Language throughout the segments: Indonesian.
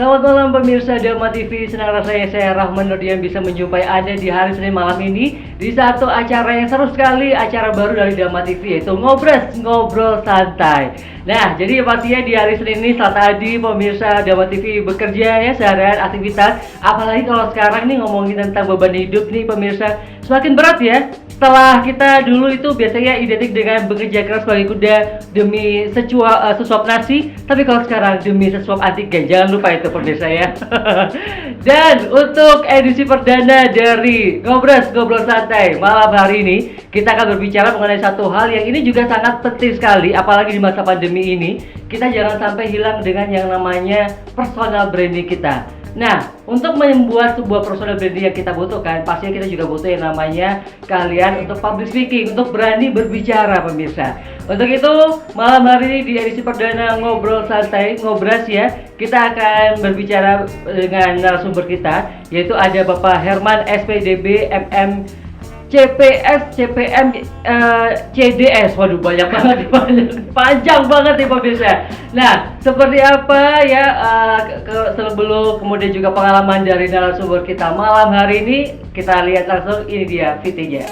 Selamat malam pemirsa Dharma TV. Senang rasanya saya Rahman Nurdian bisa menjumpai Anda di hari Senin malam ini di satu acara yang seru sekali, acara baru dari Dharma TV, yaitu Ngobrol Santai. Nah, jadi pastinya di hari Senin ini saat tadi pemirsa Dharma TV bekerja ya, seharian aktivitas. Apalagi kalau sekarang nih ngomongin tentang beban hidup nih pemirsa, semakin berat ya. Setelah kita dulu itu biasanya identik dengan bekerja keras sebagai kuda demi sesuap nasi, tapi kalau sekarang demi sesuap antigen, jangan lupa itu pemirsa ya. Dan untuk edisi perdana dari Ngobrol Santai malam hari ini, kita akan berbicara mengenai satu hal yang ini juga sangat penting sekali, apalagi di masa pandemi ini. Kita jangan sampai hilang dengan yang namanya personal branding kita. Nah, untuk membuat sebuah personal branding yang kita butuhkan, pastinya kita juga butuh yang namanya keahlian untuk public speaking, untuk berani berbicara pemirsa. Untuk itu, malam hari ini di edisi perdana Ngobrol Santai, Ngobras ya, kita akan berbicara dengan narasumber kita, yaitu ada Bapak Herman SPDB MM CPS, CPM, CDS. Waduh, banyak banget, panjang banget nih pemirsa. Nah, seperti apa ya sebelum kemudian juga pengalaman dari narasumber kita malam hari ini, kita lihat langsung, ini dia VT-nya.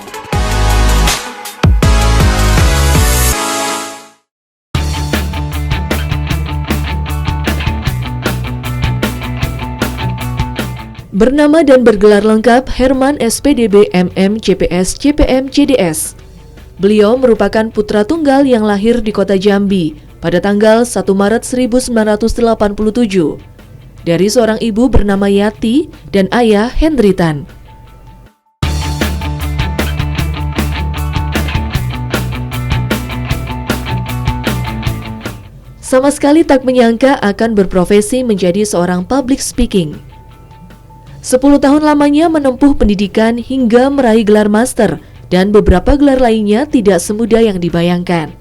Bernama dan bergelar lengkap Herman SPDB MM CPS CPM CDS. Beliau merupakan putra tunggal yang lahir di kota Jambi pada tanggal 1 Maret 1987 dari seorang ibu bernama Yati dan ayah Hendritan. Sama sekali tak menyangka akan berprofesi menjadi seorang public speaking. 10 tahun lamanya menempuh pendidikan hingga meraih gelar master dan beberapa gelar lainnya tidak semudah yang dibayangkan.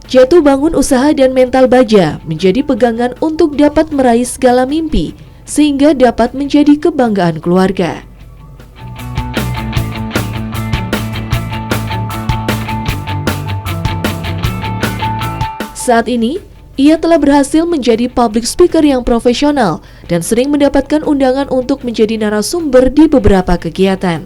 Jatuh bangun usaha dan mental baja menjadi pegangan untuk dapat meraih segala mimpi sehingga dapat menjadi kebanggaan keluarga. Saat ini, ia telah berhasil menjadi public speaker yang profesional dan sering mendapatkan undangan untuk menjadi narasumber di beberapa kegiatan.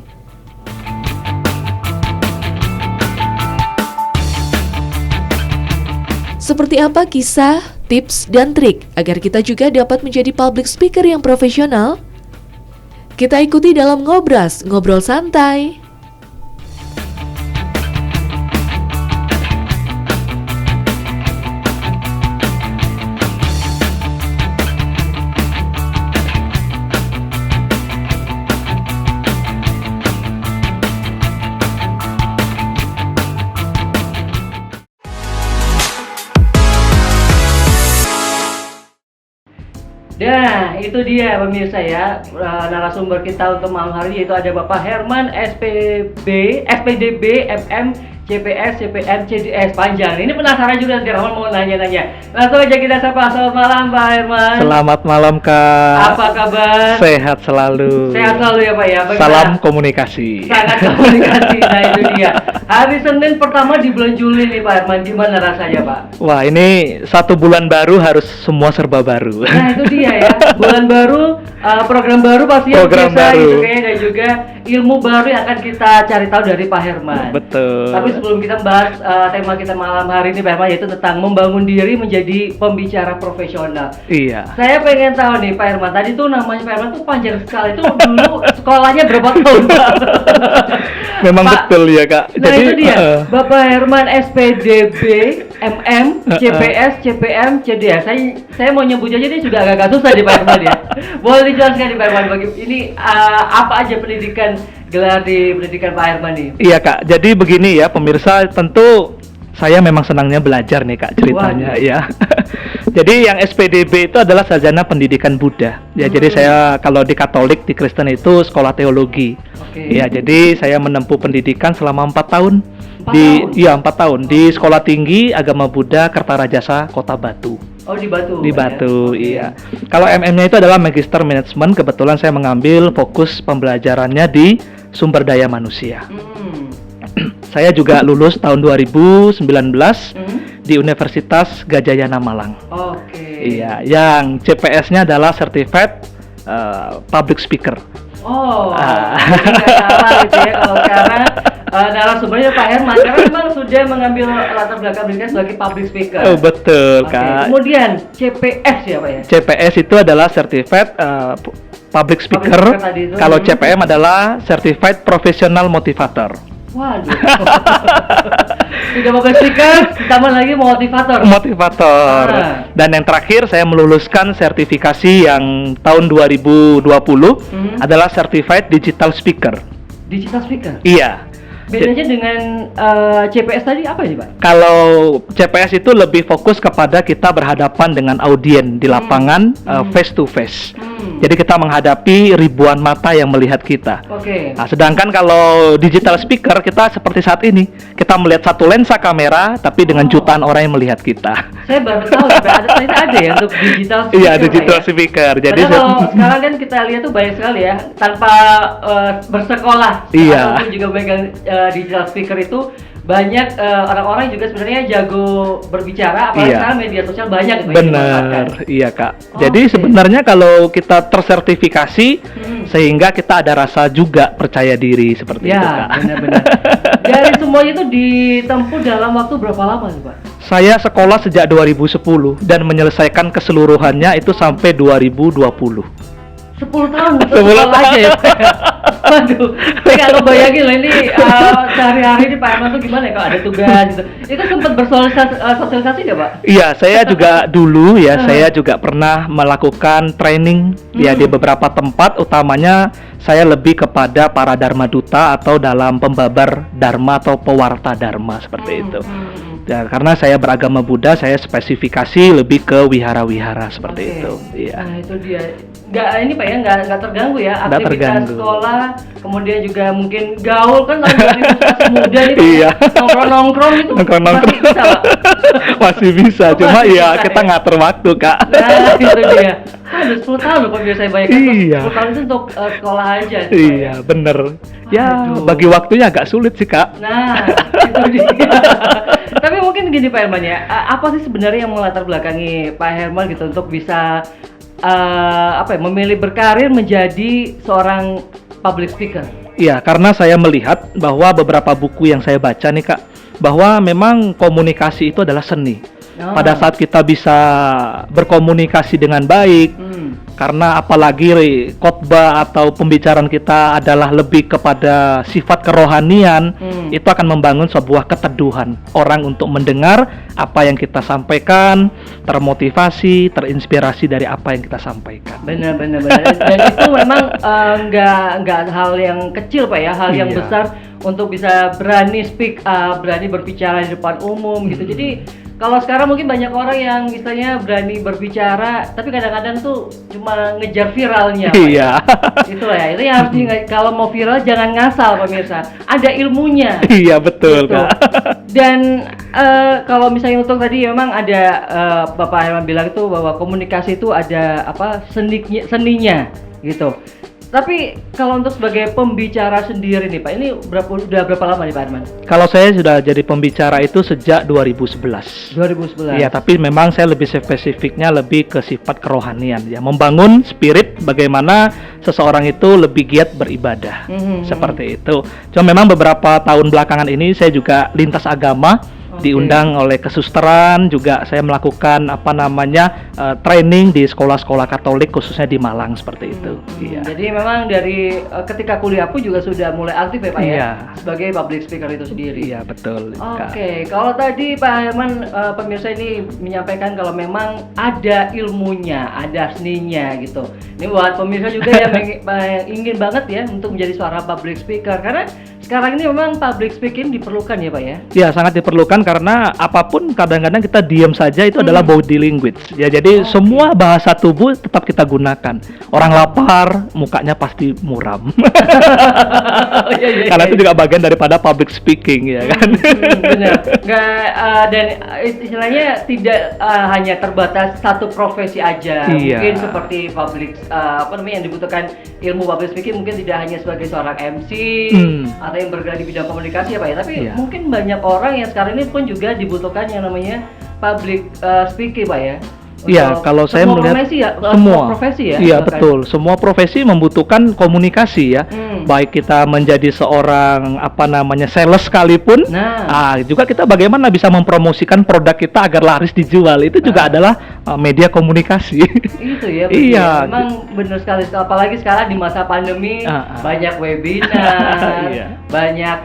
Seperti apa kisah, tips, dan trik agar kita juga dapat menjadi public speaker yang profesional? Kita ikuti dalam Ngobrol Santai. Nah, itu dia pemirsa ya, narasumber kita untuk malam hari ini, yaitu ada Bapak Herman SPDB MM CPS CPM CDS. Panjang. Ini penasaran juga nanti Rahman mau nanya-nanya. Langsung aja kita sapa. Selamat malam Pak Herman. Selamat malam Kak. Apa kabar? Sehat selalu. Sehat selalu ya Pak ya. Bagaimana? Salam komunikasi. Sangat komunikasi. Nah itu dia. Hari Senin pertama di bulan Juli nih Pak Herman. Gimana rasanya Pak? Wah, ini 1 bulan baru harus semua serba baru. Nah itu dia ya. Bulan baru, program baru pastinya Program biasa baru. gitu ya, dan juga ilmu baru yang akan kita cari tahu dari Pak Herman. Betul. Tapi sebelum kita bahas tema kita malam hari ini Pak Herman, yaitu tentang membangun diri menjadi pembicara profesional. Iya. Saya pengen tahu nih Pak Herman, tadi tuh namanya Pak Herman tuh panjang sekali. Itu dulu sekolahnya berapa tahun Pak? Memang Pak, betul ya Kak. Nah itu dia, Bapak Herman SPDB MM CPS CPM CDS. Saya mau nyebut aja ini sudah agak susah di Pak Herman ya. Boleh dijelaskan di Pak Herman ini apa aja gelar di pendidikan Pak Herman nih? Iya Kak, jadi begini ya pemirsa, tentu saya memang senangnya belajar nih Kak ceritanya. Ya. Jadi yang SPDB itu adalah sarjana pendidikan Buddha. Ya, jadi saya kalau di Katolik, di Kristen itu sekolah teologi. Ya, jadi saya menempuh pendidikan selama 4 tahun. 4 tahun di Sekolah Tinggi Agama Buddha Kertarajasa, Kota Batu. Oh, di Batu. Di Batu, ya? iya. Kalau MM-nya itu adalah Magister Management. Kebetulan saya mengambil fokus pembelajarannya di sumber daya manusia. Saya juga lulus tahun 2019 di Universitas Gadjah Yana Malang. Oke. Iya, yang CPS-nya adalah Certified Public Speaker. Oh, jadi nggak salah gitu ya kalau sekarang narasumbernya Pak Herman karena memang sudah mengambil latar belakang pendidikan sebagai public speaker. Oh, betul, Oke, Kak. kemudian CPS ya Pak ya? CPS itu adalah Certified Public Speaker. Speaker tadi itu. Kalau CPM adalah Certified Professional Motivator. Waduh. Sudah public speaker, ditambah lagi motivator. Motivator. Ah. Dan yang terakhir saya meluluskan sertifikasi yang tahun 2020 adalah Certified Digital Speaker. Digital speaker. Iya. Bedanya dengan CPS tadi apa sih Pak? Kalau CPS itu lebih fokus kepada kita berhadapan dengan audien di lapangan face to face. Jadi kita menghadapi ribuan mata yang melihat kita. Oke. Nah, sedangkan kalau digital speaker kita seperti saat ini, kita melihat satu lensa kamera tapi dengan jutaan orang yang melihat kita. Saya baru tahu ternyata ada ya untuk digital speaker. Iya, digital Pak, ya? speaker. Jadi Padahal kalau sekarang kan kita lihat tuh banyak sekali ya tanpa bersekolah Iya. ataupun juga megang digital speaker itu banyak orang-orang juga sebenarnya jago berbicara apalagi Iya. sekarang media sosial banyak gitu yang dimanfaatkan. benar, iya Kak. Oke. Jadi sebenarnya kalau kita tersertifikasi, sehingga kita ada rasa juga percaya diri seperti itu Ya, Kak. benar-benar. Dari semuanya itu ditempuh dalam waktu berapa lama sih Pak? Saya sekolah sejak 2010 dan menyelesaikan keseluruhannya itu sampai 2020. 10 tahun untuk 10 sekolah tahun. aja ya. Waduh, saya nggak kebayangin loh ini sehari-hari di Pak Herman tuh gimana ya kalau ada tugas gitu. Itu sempat bersosialisasi nggak Pak? Iya, saya juga dulu ya, saya juga pernah melakukan training ya di beberapa tempat, utamanya saya lebih kepada para dharma duta atau dalam pembabar dharma atau pewarta dharma seperti itu. Ya, karena saya beragama Buddha, saya spesifikasi lebih ke wihara-wihara seperti Oke. itu. Iya. Nah itu dia. Nggak ini Pak ya, nggak terganggu ya Nggak aktivitas terganggu. sekolah, kemudian juga mungkin gaul kan tahun 2000 masih muda nih Pak. Iya. Nongkrong-nongkrong itu Nongkrong-nongkrong. masih bisa Pak. Masih bisa, Oh, cuma masih ya bisa, kita ya. ngatur waktu, Kak. Nah itu dia. Aduh 10 tahun loh pemirsa saya bayangkan. Iya. 10 tahun itu untuk sekolah aja. sih, Pak, Iya, ya. bener. Ya, Aduh. bagi waktunya agak sulit sih, Kak. Nah, itu dia. Tapi mungkin gini Pak Herman ya, apa sih sebenarnya yang melatar belakangi Pak Herman gitu untuk bisa memilih berkarir menjadi seorang public speaker? Iya, karena saya melihat bahwa beberapa buku yang saya baca nih Kak, bahwa memang komunikasi itu adalah seni. Oh. Pada saat kita bisa berkomunikasi dengan baik, karena apalagi khotbah atau pembicaraan kita adalah lebih kepada sifat kerohanian, itu akan membangun sebuah keteduhan orang untuk mendengar apa yang kita sampaikan, termotivasi, terinspirasi dari apa yang kita sampaikan. Benar. Dan itu memang nggak hal yang kecil Pak ya, hal yang Iya. besar untuk bisa berani speak up, berani berbicara di depan umum gitu. Jadi kalau sekarang mungkin banyak orang yang misalnya berani berbicara, tapi kadang-kadang tuh cuma ngejar viralnya. Pak, Iya. ya. Itulah ya, itu yang harus kalau mau viral jangan ngasal pemirsa, ada ilmunya. Iya, betul Gitu. Kak. Dan kalau misalnya untuk tadi memang ada Bapak Herman bilang itu bahwa komunikasi itu ada seninya gitu. Tapi kalau untuk sebagai pembicara sendiri nih Pak, ini udah berapa lama nih Pak Herman? Kalau saya sudah jadi pembicara itu sejak 2011. 2011. Iya, tapi memang saya lebih spesifiknya lebih ke sifat kerohanian ya, membangun spirit bagaimana seseorang itu lebih giat beribadah. Seperti itu. Cuma memang beberapa tahun belakangan ini saya juga lintas agama. Oke. Diundang oleh kesusteran, juga saya melakukan training di sekolah-sekolah Katolik khususnya di Malang seperti itu. Iya. Jadi memang dari ketika kuliah pun juga sudah mulai aktif ya Pak ya, Iya. sebagai public speaker itu sendiri. Iya, betul. Kak. Oke, kalau tadi Pak Herman pemirsa ini menyampaikan kalau memang ada ilmunya, ada seninya gitu. Ini buat pemirsa juga yang ingin banget ya untuk menjadi seorang public speaker, karena sekarang ini memang public speaking diperlukan ya Pak ya. Ya, sangat diperlukan karena apapun kadang-kadang kita diam saja itu adalah body language. Ya, jadi semua bahasa tubuh tetap kita gunakan. Orang lapar, mukanya pasti muram. Iya, Karena itu juga bagian daripada public speaking ya kan. Benar. Dan istilahnya tidak hanya terbatas satu profesi aja. Iya. Mungkin seperti public yang dibutuhkan ilmu public speaking mungkin tidak hanya sebagai seorang MC atau yang bergerak di bidang komunikasi ya Pak ya, tapi Iya. mungkin banyak orang yang sekarang ini pun juga dibutuhkan yang namanya public speaking Pak ya. Iya, kalau saya semua melihat profesi ya, semua profesi ya. Iya, bahkan. betul. Semua profesi membutuhkan komunikasi ya. Baik kita menjadi seorang sales sekalipun, juga kita bagaimana bisa mempromosikan produk kita agar laris dijual. Itu juga adalah media komunikasi. Itu ya, Iya. memang benar sekali. Apalagi sekarang di masa pandemi, banyak webinar, Iya. banyak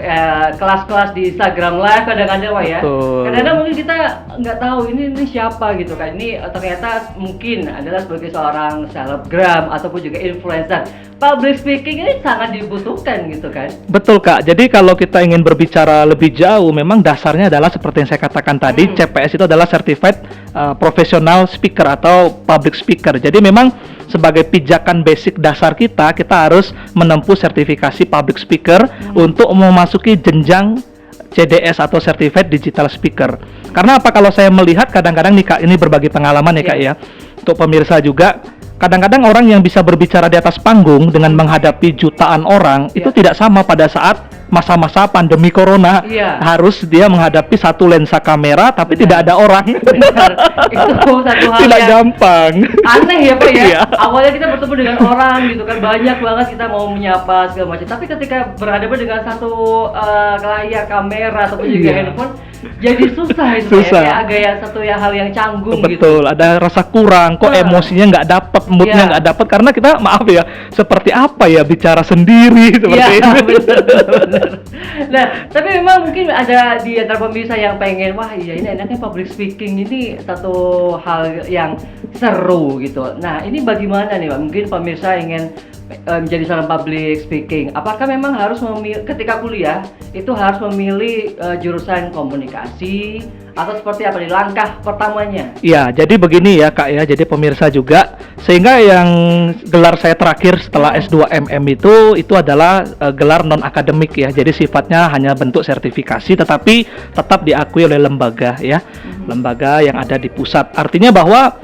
kelas-kelas di Instagram Live kadang-kadang Wak, ya. Betul. Kadang-kadang mungkin kita nggak tahu ini siapa gitu kan. Ini ternyata mungkin adalah sebagai seorang selebgram ataupun juga influencer. Public speaking ini sangat dibutuhkan gitu kan. Betul Kak, jadi kalau kita ingin berbicara lebih jauh, memang dasarnya adalah seperti yang saya katakan tadi, CPS itu adalah Certified Professional Speaker atau Public Speaker. Jadi memang sebagai pijakan basic dasar kita harus menempuh sertifikasi Public Speaker untuk memasuki jenjang CDS atau Certified Digital Speaker. Karena apa, kalau saya melihat kadang-kadang nih Kak, ini berbagi pengalaman ya Kak ya, untuk pemirsa juga. Kadang-kadang orang yang bisa berbicara di atas panggung dengan menghadapi jutaan orang itu tidak sama pada saat masa-masa pandemi corona. Harus dia menghadapi satu lensa kamera tapi tidak ada orang. Benar. Itu satu hal tidak yang gampang. aneh ya Pak ya. Iya. Awalnya kita bertemu dengan orang gitu kan, banyak banget kita mau menyapa segala macam. Tapi ketika berhadapan dengan satu layar kamera ataupun juga handphone, jadi susah itu Pak ya. Kayak agak ya satu hal yang canggung gitu. Betul, ada rasa kurang, kok emosinya nggak dapet, moodnya nggak dapet, karena kita maaf ya, seperti apa ya bicara sendiri seperti itu. Benar. Nah, tapi memang mungkin ada di antara pemirsa yang pengen, wah iya ini enaknya public speaking ini satu hal yang seru gitu. Nah, ini bagaimana nih Pak? Mungkin pemirsa ingin menjadi seorang public speaking. Apakah memang harus ketika kuliah itu harus memilih jurusan komunikasi atau seperti apa nih langkah pertamanya? Iya, jadi begini ya Kak ya, jadi pemirsa juga, sehingga yang gelar saya terakhir setelah S2 MM itu adalah gelar non akademik ya, jadi sifatnya hanya bentuk sertifikasi tetapi tetap diakui oleh lembaga ya, lembaga yang ada di pusat. Artinya bahwa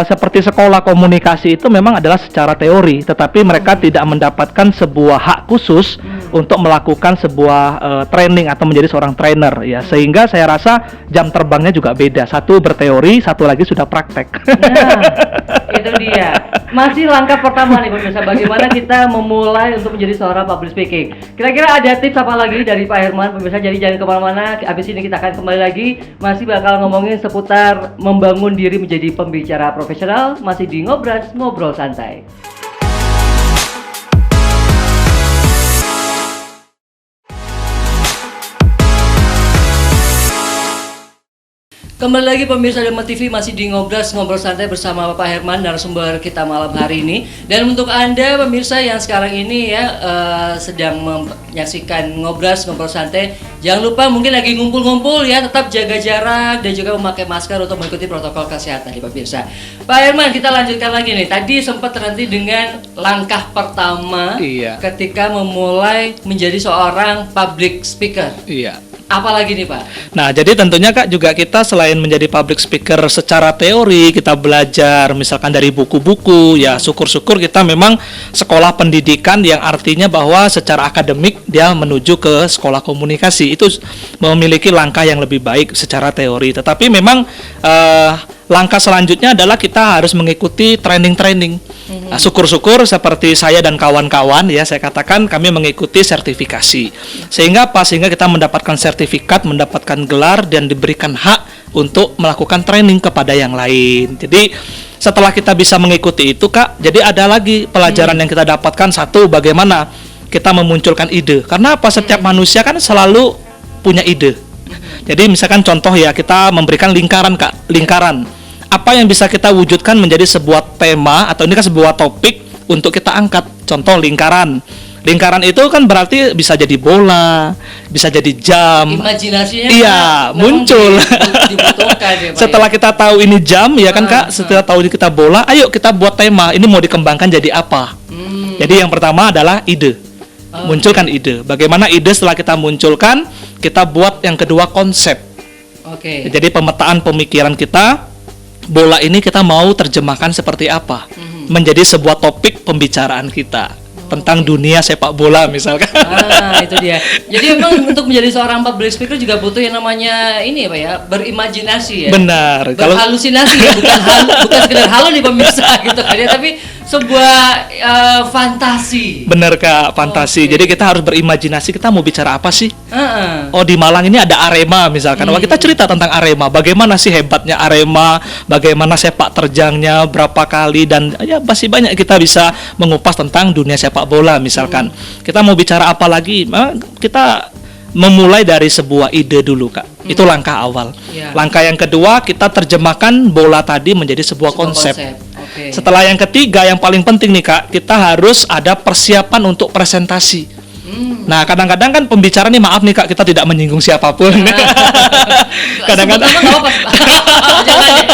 seperti sekolah komunikasi itu memang adalah secara teori, tetapi mereka tidak mendapatkan sebuah hak khusus untuk melakukan sebuah training atau menjadi seorang trainer ya, sehingga saya rasa jam terbangnya juga beda, satu berteori, satu lagi sudah praktek. Nah, itu dia. Masih langkah pertama nih pemirsa, bagaimana kita memulai untuk menjadi seorang public speaking. Kira-kira ada tips apa lagi dari Pak Herman pemirsa? Jadi jangan kemana-mana, habis ini kita akan kembali lagi, masih bakal ngomongin seputar membangun diri menjadi pembicara profesional, masih di Ngobras, Ngobrol Santai. Kembali lagi pemirsa Dharma TV, masih di Ngobras, Ngobrol Santai bersama Bapak Herman, narasumber kita malam hari ini. Dan untuk Anda pemirsa yang sekarang ini ya sedang menyaksikan Ngobras, Ngobrol Santai, jangan lupa mungkin lagi ngumpul-ngumpul ya, tetap jaga jarak dan juga memakai masker untuk mengikuti protokol kesehatan di pemirsa. Pak Herman, kita lanjutkan lagi nih. Tadi sempat terhenti dengan langkah pertama ketika memulai menjadi seorang public speaker. Iya. Apalagi nih Pak? Nah, jadi tentunya Kak juga kita selain menjadi public speaker secara teori, kita belajar misalkan dari buku-buku, ya syukur-syukur kita memang sekolah pendidikan yang artinya bahwa secara akademik dia menuju ke sekolah komunikasi, itu memiliki langkah yang lebih baik secara teori. Tetapi memang langkah selanjutnya adalah kita harus mengikuti training-training. Nah, syukur-syukur seperti saya dan kawan-kawan ya, saya katakan kami mengikuti sertifikasi. Sehingga apa? Sehingga kita mendapatkan sertifikat, mendapatkan gelar dan diberikan hak untuk melakukan training kepada yang lain. Jadi setelah kita bisa mengikuti itu Kak, jadi ada lagi pelajaran yang kita dapatkan. Satu, bagaimana kita memunculkan ide. Karena apa? Setiap manusia kan selalu punya ide. Jadi misalkan contoh ya, kita memberikan lingkaran Kak, lingkaran. Apa yang bisa kita wujudkan menjadi sebuah tema atau ini kan sebuah topik untuk kita angkat. Contoh lingkaran. Lingkaran itu kan berarti bisa jadi bola, bisa jadi jam. Imajinasinya muncul. Dibutuhkan ya, Pak, setelah kita tahu ini jam ya kan Kak, setelah tahu ini kita bola, ayo kita buat tema. Ini mau dikembangkan jadi apa? Jadi yang pertama adalah ide. Munculkan ide. Bagaimana ide setelah kita munculkan, kita buat yang kedua konsep. Jadi pemetaan pemikiran kita, bola ini kita mau terjemahkan seperti apa menjadi sebuah topik pembicaraan kita. tentang dunia sepak bola misalkan. Ah, itu dia. Jadi memang untuk menjadi seorang public speaker juga butuh yang namanya ini ya Pak ya, berimajinasi ya. Benar. Kalau Berhalusinasi ya, bukan sekedar halo nih pemirsa gitu kan ya, tapi sebuah fantasi. benar Kak, fantasi. Oke. Jadi kita harus berimajinasi, kita mau bicara apa sih? Heeh. Oh, di Malang ini ada Arema misalkan. Wah, kita cerita tentang Arema. Bagaimana sih hebatnya Arema? Bagaimana sepak terjangnya berapa kali, dan ya masih banyak kita bisa mengupas tentang dunia sepak bola misalkan. Kita mau bicara apa lagi? Kita memulai dari sebuah ide dulu Kak. Itu langkah awal. Ya. Langkah yang kedua, kita terjemahkan bola tadi menjadi sebuah konsep. Oke. Setelah yang ketiga, yang paling penting nih Kak, kita harus ada persiapan untuk presentasi. Nah, kadang-kadang kan pembicara nih, maaf nih Kak, kita tidak menyinggung siapapun. Kadang-kadang Sebut nama nggak apa-apa. Jangan ya.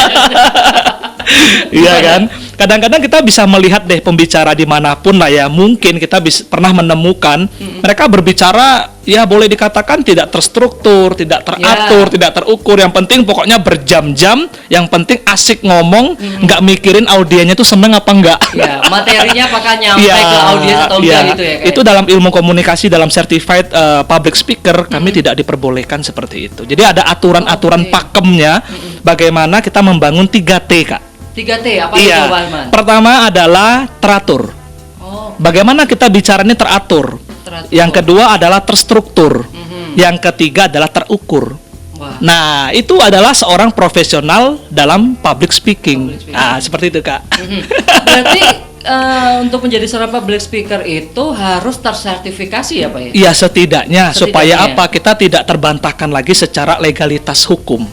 iya kan? Kadang-kadang kita bisa melihat deh pembicara dimanapun lah ya. Mungkin kita pernah menemukan mereka berbicara ya boleh dikatakan tidak terstruktur, tidak teratur, tidak terukur. Yang penting pokoknya berjam-jam. Yang penting asik ngomong, nggak mikirin audiennya tuh seneng apa enggak. Ya, materinya apakah nyampe ke audiens atau enggak gitu ya? Itu dalam ilmu komunikasi, dalam certified public speaker kami tidak diperbolehkan seperti itu. Jadi ada aturan-aturan pakemnya bagaimana kita membangun 3T Kak. 3T apa Iya. itu Pak Arman? Pertama adalah teratur. Oh, Bagaimana kita bicaranya teratur. teratur. Yang kedua adalah terstruktur. Yang ketiga adalah terukur. Wah. Nah, itu adalah seorang profesional dalam public speaking. Public speaking. Ah, seperti itu Kak. Berarti untuk menjadi seorang public speaker itu harus tersertifikasi ya Pak ya? Iya, setidaknya supaya Setidaknya. apa? Kita tidak terbantahkan lagi secara legalitas hukum.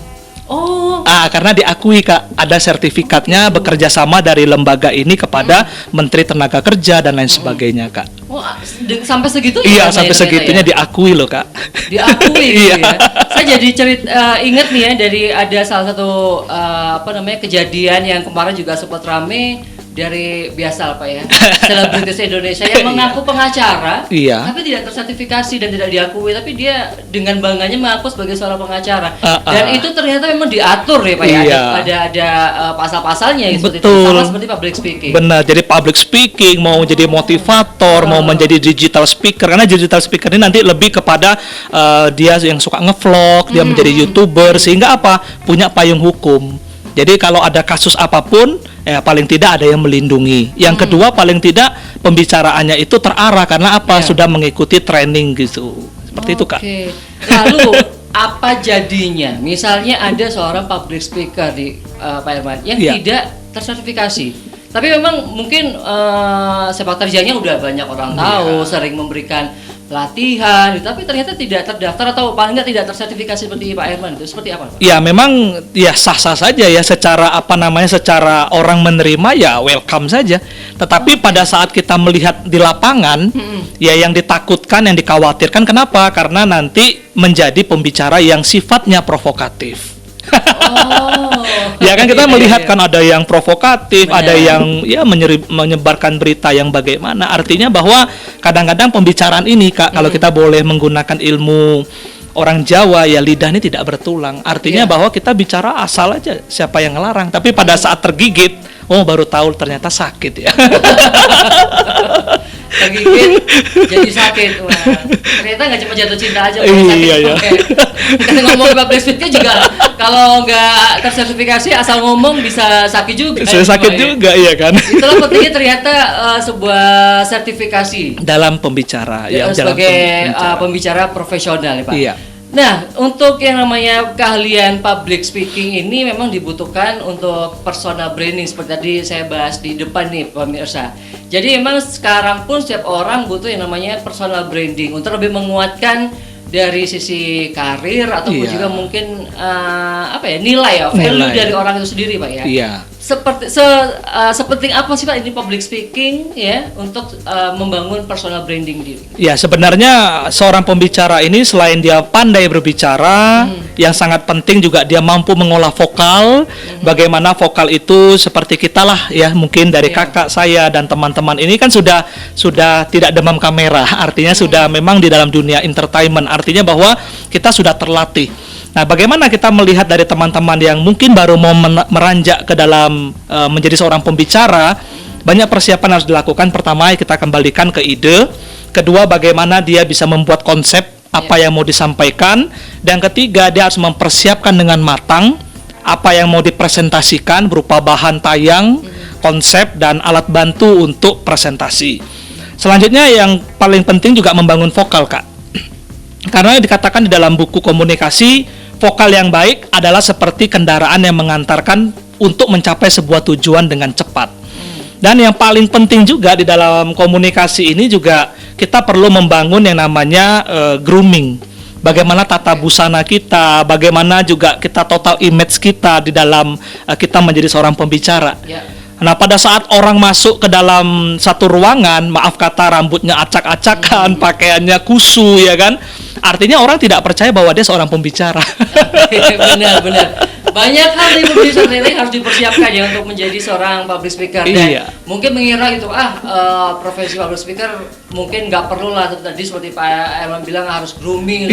Oh, Karena diakui Kak, ada sertifikatnya bekerja sama dari lembaga ini kepada Menteri Tenaga Kerja dan lain sebagainya Kak. oh sampai segitu Iya, ya, sampai ternyata segitunya ya? diakui loh Kak. Diakui gitu Iya. ya. Saya jadi ingat nih ya, dari ada salah satu kejadian yang kemarin juga sempat rame dari biasa Pak ya, selebritis Indonesia yang mengaku pengacara, Iya. tapi tidak tersertifikasi dan tidak diakui, tapi dia dengan bangganya mengaku sebagai seorang pengacara. Dan itu ternyata memang diatur ya Pak ya, Iya. ada pasal-pasalnya seperti itu, Betul. sama seperti public speaking. Benar, jadi public speaking, mau jadi motivator, mau menjadi digital speaker. Karena digital speaker ini nanti lebih kepada dia yang suka ngevlog, dia menjadi YouTuber, sehingga apa? Punya payung hukum. Jadi kalau ada kasus apapun, paling tidak ada yang melindungi. Yang kedua, paling tidak pembicaraannya itu terarah karena apa? Iya. Sudah mengikuti training gitu. Seperti itu Kak. Oke. Lalu apa jadinya? Misalnya ada seorang public speaker di Pak Irman yang Iya. tidak tersertifikasi, tapi memang mungkin sepak terjangnya udah banyak orang tahu, sering memberikan pelatihan, tapi ternyata tidak terdaftar atau paling nggak tidak tersertifikasi seperti Pak Irman, itu seperti apa Pak? Ya memang ya sah-sah saja ya, secara secara orang menerima ya welcome saja. Tetapi pada saat kita melihat di lapangan, ya yang ditakutkan, yang dikhawatirkan kenapa? Karena nanti menjadi pembicara yang sifatnya provokatif. Oh. Ya kan kita Iya, melihat iya. kan ada yang provokatif, Benar. ada yang ya menyebarkan berita yang bagaimana. Artinya bahwa kadang-kadang pembicaraan ini Kak, kalau kita boleh menggunakan ilmu orang Jawa, ya lidah ini tidak bertulang. Artinya Iya. bahwa kita bicara asal aja, siapa yang ngelarang. Tapi pada saat tergigit, oh baru tahu ternyata sakit ya. Tergigit jadi sakit. Wah, ternyata nggak cuma jatuh cinta aja, Iya, sakit. iya. Oke. Kita ngomong public speaking juga kalau nggak tersertifikasi asal ngomong bisa sakit juga. Saya sakit Ya. juga ya kan. Itulah pentingnya ternyata sebuah sertifikasi Dalam pembicara ya, dalam sebagai pembicara profesional ya Pak. Iya. Nah, untuk yang namanya keahlian public speaking ini memang dibutuhkan untuk personal branding seperti tadi saya bahas di depan nih pemirsa. Jadi memang sekarang pun setiap orang butuh yang namanya personal branding untuk lebih menguatkan dari sisi karir ataupun Iya. juga mungkin nilai ya, value Nilai. dari orang itu sendiri Pak ya. Iya. Sepenting apa sih Pak ini public speaking ya untuk membangun personal branding diri? Ya sebenarnya seorang pembicara ini selain dia pandai berbicara, yang sangat penting juga dia mampu mengolah vokal. Bagaimana vokal itu seperti kita lah ya, mungkin dari Iya. kakak saya dan teman-teman ini kan sudah tidak demam kamera. Artinya sudah memang di dalam dunia entertainment. Artinya bahwa kita sudah terlatih. Nah, bagaimana kita melihat dari teman-teman yang mungkin baru mau meranjak ke dalam menjadi seorang pembicara, banyak persiapan harus dilakukan. Pertama, kita kembalikan ke ide. Kedua, bagaimana dia bisa membuat konsep apa yang mau disampaikan. Dan ketiga, dia harus mempersiapkan dengan matang apa yang mau dipresentasikan berupa bahan tayang, konsep, dan alat bantu untuk presentasi. Selanjutnya yang paling penting juga membangun vokal, Kak. Karena dikatakan di dalam buku komunikasi, vokal yang baik adalah seperti kendaraan yang mengantarkan untuk mencapai sebuah tujuan dengan cepat. Dan yang paling penting juga di dalam komunikasi ini juga kita perlu membangun yang namanya grooming. Bagaimana tata busana kita, bagaimana juga kita total image kita di dalam kita menjadi seorang pembicara. Nah, pada saat orang masuk ke dalam satu ruangan, maaf kata rambutnya acak-acakan, pakaiannya kusu, ya kan? Artinya orang tidak percaya bahwa dia seorang pembicara. Benar. Banyak hal di public speaking harus dipersiapkan ya untuk menjadi seorang public speaker. Dan mungkin mengira itu profesi public speaker mungkin nggak perlu lah tadi seperti Pak Herman bilang harus grooming.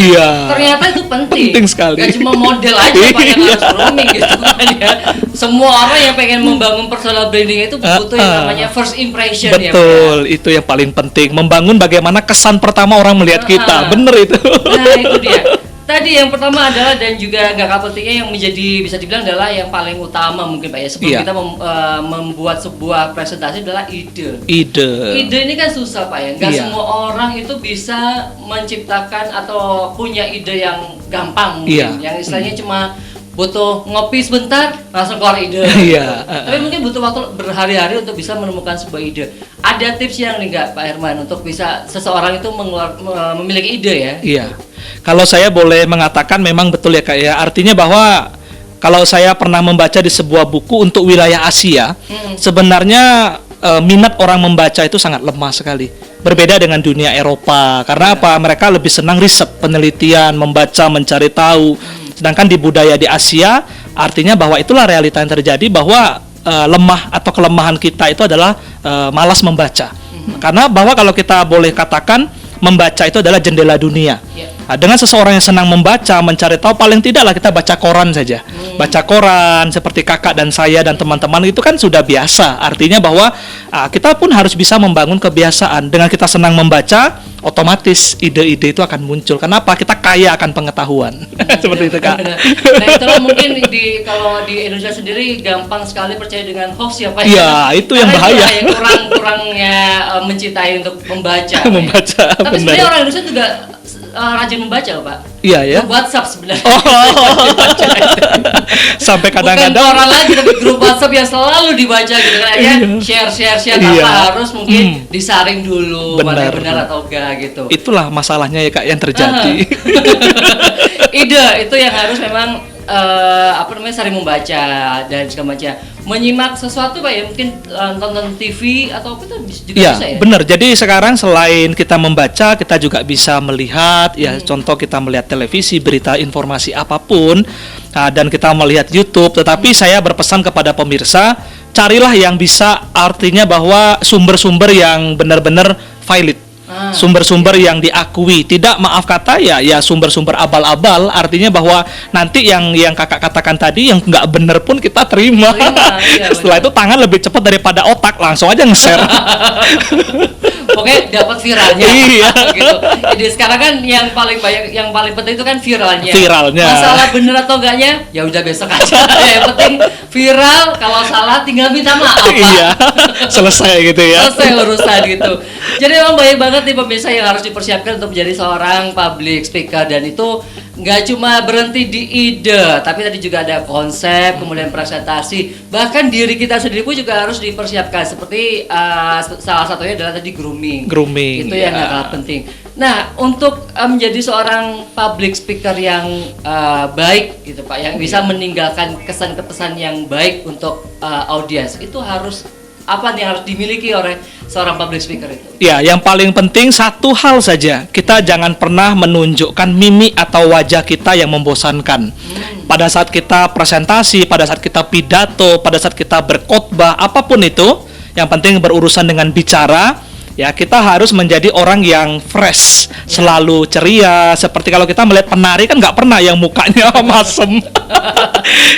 Ternyata itu penting. Penting sekali. Gak cuma model aja Pak yang harus grooming gitu kan ya. Semua orang yang pengen membangun personal branding itu butuh yang namanya first impression. Betul, ya, itu yang paling penting. Membangun bagaimana kesan pertama orang melihat kita. Bener itu. Nah, itu dia. Tadi yang pertama adalah dan juga nggak kalah pentingnya yang menjadi bisa dibilang adalah yang paling utama mungkin Pak ya sebelum kita membuat sebuah presentasi adalah ide. Ide ini kan susah Pak ya, nggak semua orang itu bisa menciptakan atau punya ide yang gampang mungkin, yang istilahnya cuma butuh ngopi sebentar langsung keluar ide. Tapi mungkin butuh waktu berhari-hari untuk bisa menemukan sebuah ide. Ada tips yang nih nggak Pak Herman untuk bisa seseorang itu memiliki ide ya? Iya. Kalau saya boleh mengatakan memang betul ya Kak ya. Artinya bahwa kalau saya pernah membaca di sebuah buku untuk wilayah Asia, sebenarnya minat orang membaca itu sangat lemah sekali. Berbeda dengan dunia Eropa. Karena apa? Mereka lebih senang riset, penelitian, membaca, mencari tahu. Sedangkan di budaya di Asia, artinya bahwa itulah realita yang terjadi bahwa lemah atau kelemahan kita itu adalah malas membaca. Karena bahwa kalau kita boleh katakan membaca itu adalah jendela dunia. Nah, dengan seseorang yang senang membaca, mencari tahu, paling tidaklah kita baca koran saja. Baca koran seperti kakak dan saya dan teman-teman itu kan sudah biasa. Artinya bahwa kita pun harus bisa membangun kebiasaan. Dengan kita senang membaca, otomatis ide-ide itu akan muncul. Kenapa? Kita kaya akan pengetahuan. Seperti itu Kak. Nah itulah mungkin kalau di Indonesia sendiri gampang sekali percaya dengan hoax ya Pak. Iya, itu yang bahaya. Yang kurangnya mencintai untuk membaca. Tapi benar. sebenarnya orang Indonesia juga rajin membaca loh Pak. Iya ya. Grup WhatsApp sebenarnya. Sampai kadang-kadang bukan orang lagi tapi grup WhatsApp yang selalu dibaca gitu kan ya. Share tanpa harus mungkin disaring dulu mana yang benar atau enggak gitu. Itulah masalahnya ya Kak yang terjadi. Ide itu yang harus memang sering membaca dan segala macam. Menyimak sesuatu Pak ya, mungkin tonton TV atau apa itu juga bisa ya? Benar. Jadi sekarang selain kita membaca, kita juga bisa melihat ya, contoh kita melihat televisi, berita, informasi apapun, dan kita melihat YouTube. Tetapi saya berpesan kepada pemirsa, carilah yang bisa, artinya bahwa sumber-sumber yang benar-benar valid. Sumber-sumber yang diakui, tidak maaf kata ya sumber-sumber abal-abal, artinya bahwa nanti yang kakak katakan tadi yang nggak bener pun kita terima. Setelah itu tangan lebih cepat daripada otak, langsung aja nge-share. Pokoknya dapat viralnya. Gitu. Jadi sekarang kan yang paling penting itu kan viralnya. Masalah bener atau enggaknya ya udah besok aja. Yang penting viral, kalau salah tinggal minta maaf. Selesai gitu ya. Selesai urusan gitu. Jadi memang banyak banget nih pemirsa yang harus dipersiapkan untuk menjadi seorang public speaker, dan itu nggak cuma berhenti di ide, tapi tadi juga ada konsep, kemudian presentasi, bahkan diri kita sendiri pun juga harus dipersiapkan. Seperti salah satunya adalah tadi grooming. Itu yang nggak kalah penting. Nah, untuk menjadi seorang public speaker yang baik gitu Pak, yang bisa meninggalkan kesan-kesan yang baik untuk audiens, itu harus apa yang harus dimiliki oleh seorang public speaker itu? Ya, yang paling penting satu hal saja, kita jangan pernah menunjukkan mimik atau wajah kita yang membosankan. Pada saat kita presentasi, pada saat kita pidato, pada saat kita berkhotbah, apapun itu, yang penting berurusan dengan bicara, Ya, kita harus menjadi orang yang fresh, selalu ceria. Seperti kalau kita melihat penari kan nggak pernah yang mukanya masem.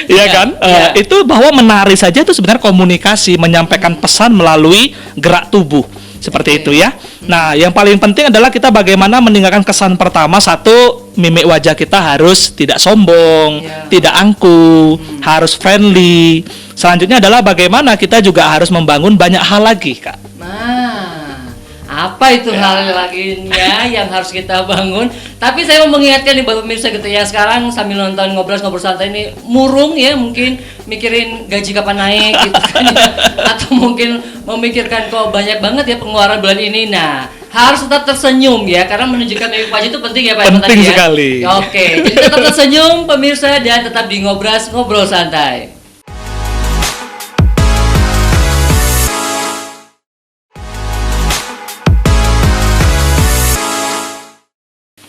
Iya kan? Itu bahwa menari saja itu sebenarnya komunikasi, menyampaikan pesan melalui gerak tubuh. Seperti itu ya. Nah, yang paling penting adalah kita bagaimana meninggalkan kesan pertama. Satu, mimik wajah kita harus tidak sombong, tidak angkuh, harus friendly. Selanjutnya adalah bagaimana kita juga harus membangun banyak hal lagi, Kak. Nah, apa itu hal lainnya yang harus kita bangun? Tapi saya mau mengingatkan nih buat pemirsa gitu ya, sekarang sambil nonton ngobrol santai ini murung ya, mungkin mikirin gaji kapan naik gitu kan ya. Atau mungkin memikirkan kok banyak banget ya pengeluaran bulan ini. Nah, harus tetap tersenyum ya, karena menunjukkan mimik wajah itu penting ya Pak Herman Penting tadi ya. sekali. Oke, jadi tetap tersenyum pemirsa dan tetap di Ngobras Ngobrol Santai.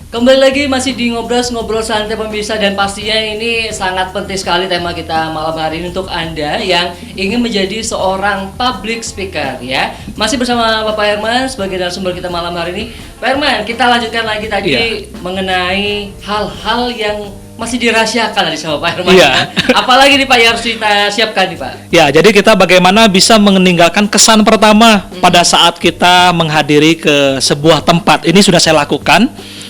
Kembali lagi masih di Ngobrol Santai pemirsa, dan pastinya ini sangat penting sekali tema kita malam hari ini untuk Anda yang ingin menjadi seorang public speaker ya. Masih bersama Bapak Herman sebagai narasumber kita malam hari ini. Pak Herman, kita lanjutkan lagi tadi mengenai hal-hal yang masih dirahasiakan tadi sama Pak Herman. Apalagi nih Pak yang harus kita siapkan nih Pak? Ya, jadi kita bagaimana bisa meninggalkan kesan pertama pada saat kita menghadiri ke sebuah tempat. Ini sudah saya lakukan.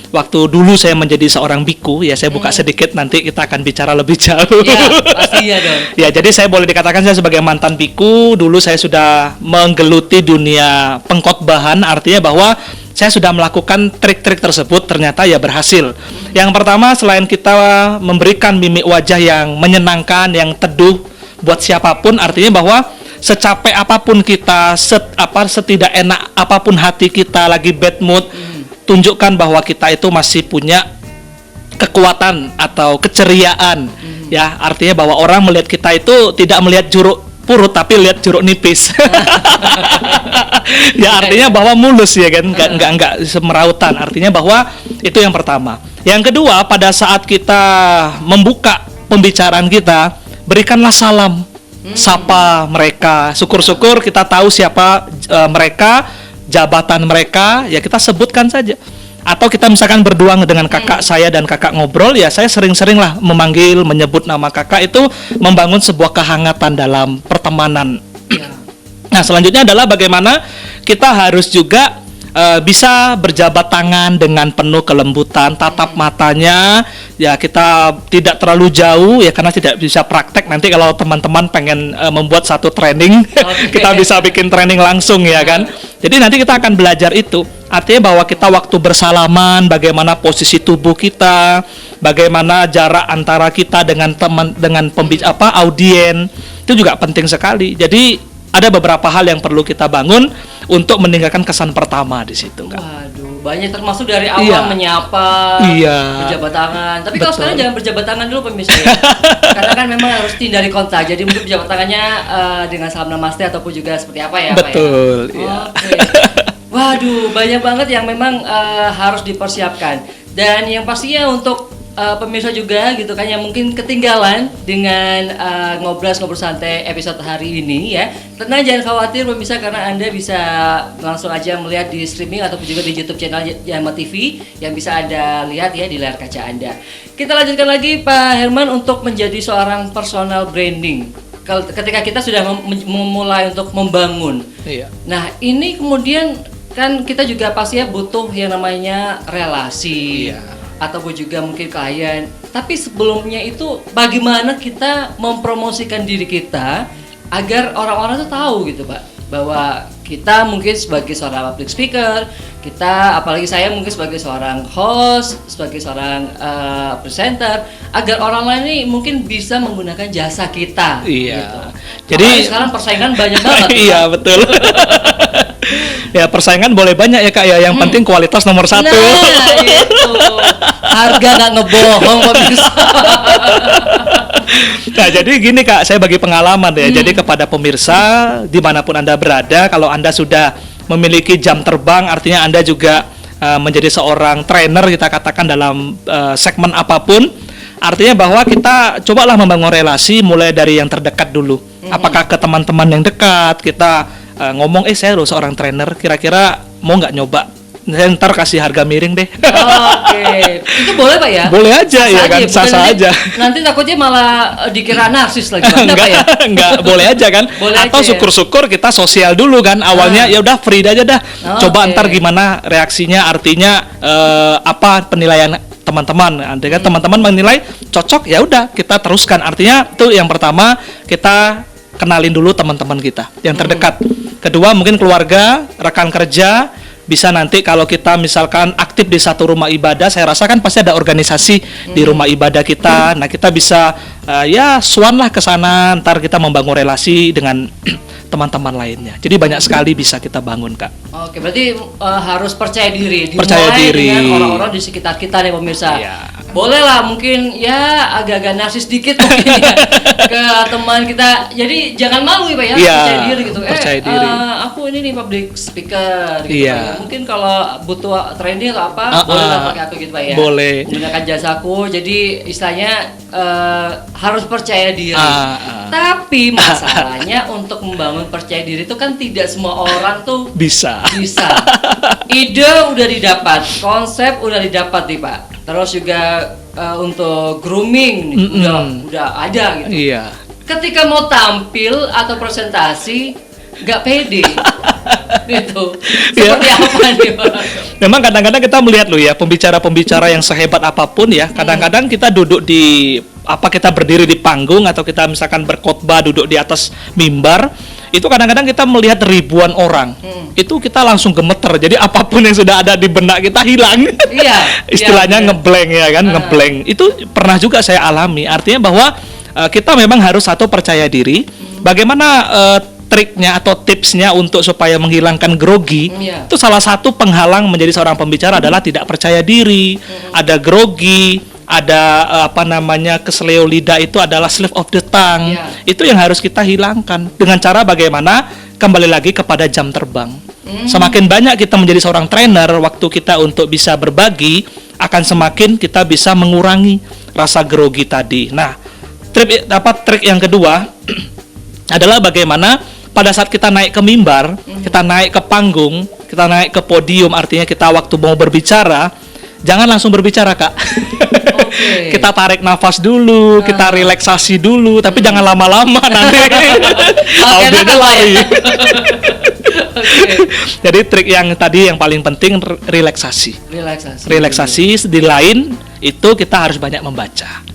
Waktu dulu saya menjadi seorang biku, ya saya buka sedikit, nanti kita akan bicara lebih jauh. Ya, pastinya dong. Ya, jadi saya boleh dikatakan saya sebagai mantan biku. Dulu saya sudah menggeluti dunia pengkhotbahan, artinya bahwa saya sudah melakukan trik-trik tersebut, ternyata ya berhasil. Yang pertama, selain kita memberikan mimik wajah yang menyenangkan, yang teduh buat siapapun, artinya bahwa secapek apapun kita, setidak enak apapun hati kita, lagi bad mood, tunjukkan bahwa kita itu masih punya kekuatan atau keceriaan. Ya, artinya bahwa orang melihat kita itu tidak melihat jeruk purut tapi lihat jeruk nipis. Ya, artinya bahwa mulus ya kan, enggak semerautan. Artinya bahwa itu yang pertama. Yang kedua, pada saat kita membuka pembicaraan kita, berikanlah salam, sapa mereka. Syukur-syukur kita tahu siapa mereka, jabatan mereka, ya kita sebutkan saja. Atau kita misalkan berdua dengan kakak saya dan kakak ngobrol, ya saya sering-sering lah menyebut nama kakak, itu membangun sebuah kehangatan dalam pertemanan. Nah, selanjutnya adalah bagaimana kita harus juga bisa berjabat tangan dengan penuh kelembutan, tatap matanya, ya kita tidak terlalu jauh ya, karena tidak bisa praktek. Nanti kalau teman-teman pengen membuat satu training, kita bisa bikin training langsung ya kan. Jadi nanti kita akan belajar itu. Artinya bahwa kita waktu bersalaman, bagaimana posisi tubuh kita, bagaimana jarak antara kita dengan audien, itu juga penting sekali. Jadi ada beberapa hal yang perlu kita bangun untuk meninggalkan kesan pertama di situ, Kak. Waduh, banyak, termasuk dari awal menyapa, berjabat tangan. Tapi kalau sekarang jangan berjabat tangan dulu pemirsa ya. Karena kan memang harus hindari kontak. Jadi mungkin berjabat tangannya dengan salam namaste ataupun juga seperti apa ya, Betul, Pak ya? Oke. Waduh, banyak banget yang memang harus dipersiapkan. Dan yang pastinya untuk pemirsa juga gitu kan yang mungkin ketinggalan dengan ngobrol santai episode hari ini ya. Tenang, jangan khawatir pemirsa, karena Anda bisa langsung aja melihat di streaming ataupun juga di YouTube channel Yama TV yang bisa Anda lihat ya di layar kaca Anda. Kita lanjutkan lagi Pak Herman untuk menjadi seorang personal branding. Ketika kita sudah memulai untuk membangun. Nah, ini kemudian kan kita juga pastinya butuh yang namanya relasi. Ataupun juga mungkin klien. Tapi sebelumnya itu bagaimana kita mempromosikan diri kita agar orang-orang tuh tahu gitu Pak, bahwa kita mungkin sebagai seorang public speaker, kita apalagi saya mungkin sebagai seorang host, sebagai seorang presenter, agar orang lain ini mungkin bisa menggunakan jasa kita. Gitu. Jadi apalagi sekarang persaingan banyak banget. Iya, betul. Ya, persaingan boleh banyak ya Kak ya, yang penting kualitas nomor satu. Nah, itu. Harga nggak ngebohong pemirsa. Nah, jadi gini Kak, saya bagi pengalaman ya. Jadi kepada pemirsa dimanapun Anda berada, kalau Anda sudah memiliki jam terbang, artinya Anda juga menjadi seorang trainer, kita katakan dalam segmen apapun. Artinya bahwa kita cobalah membangun relasi mulai dari yang terdekat dulu. Apakah ke teman-teman yang dekat, kita ngomong, saya loh seorang trainer, kira-kira mau nggak nyoba? Saya ntar kasih harga miring deh. Oke, itu boleh Pak ya? Boleh aja ya kan, bukan sah-sah nanti- aja. Nanti takutnya malah dikira narsis lagi. Pak. Kenapa ya? Enggak, boleh aja kan. Boleh Atau aja ya? syukur-syukur kita sosial dulu kan. Awalnya ya udah free aja dah. Coba Oke. ntar gimana reaksinya, artinya apa penilaian teman-teman. Andai kan teman-teman menilai cocok, ya udah kita teruskan. Artinya itu yang pertama, kita kenalin dulu teman-teman kita yang terdekat. Kedua mungkin keluarga, rekan kerja. Bisa nanti kalau kita misalkan aktif di satu rumah ibadah, saya rasa kan pasti ada organisasi di rumah ibadah kita. Nah, kita bisa ya suan lah ke sana, ntar kita membangun relasi dengan teman-teman lainnya. Jadi banyak sekali bisa kita bangun, Kak. Oke, berarti harus percaya diri. Percaya Dimulai diri. dengan orang-orang di sekitar kita nih pemirsa. Iya. Boleh lah mungkin ya agak-agak narsis dikit mungkin ya ke teman kita. Jadi jangan malu ya Pak ya, Iya, percaya diri gitu. percaya diri. Aku ini nih public speaker gitu Iya. Pak ya. Mungkin kalau butuh training atau apa, boleh lah pakai aku gitu Pak ya. Boleh. Menggunakan jasaku. Jadi istilahnya harus percaya diri. Ah. Tapi masalahnya untuk membangun percaya diri itu kan tidak semua orang tuh Bisa. bisa. Ide udah didapat, konsep udah didapat nih Pak. Terus juga untuk grooming nih, udah ada gitu. Iya. Ketika mau tampil atau presentasi nggak pede. Gitu. Seperti apa nih Pak? Memang kadang-kadang kita melihat loh ya, pembicara-pembicara yang sehebat apapun ya, kadang-kadang kita duduk di kita berdiri di panggung atau kita misalkan berkhotbah duduk di atas mimbar, itu kadang-kadang kita melihat ribuan orang. Itu kita langsung gemeter. Jadi apapun yang sudah ada di benak kita hilang. Iya. Istilahnya iya. ngeblank ya kan, ngeblank. Itu pernah juga saya alami. Artinya bahwa kita memang harus satu percaya diri. Bagaimana triknya atau tipsnya untuk supaya menghilangkan grogi? Iya. Itu salah satu penghalang menjadi seorang pembicara adalah tidak percaya diri, ada grogi, ada keseleo lidah, itu adalah slip of the tongue. Iya. Itu yang harus kita hilangkan dengan cara bagaimana kembali lagi kepada jam terbang. Semakin banyak kita menjadi seorang trainer, waktu kita untuk bisa berbagi akan semakin kita bisa mengurangi rasa grogi tadi. Nah, trik yang kedua adalah bagaimana pada saat kita naik ke mimbar, kita naik ke panggung, kita naik ke podium, artinya kita waktu mau berbicara, jangan langsung berbicara, Kak. Oke. Kita tarik nafas dulu, kita relaksasi dulu, tapi jangan lama-lama nanti. Audionya lari. Oke. Jadi trik yang tadi yang paling penting relaksasi. Relaksasi. Relaksasi di lain itu kita harus banyak membaca.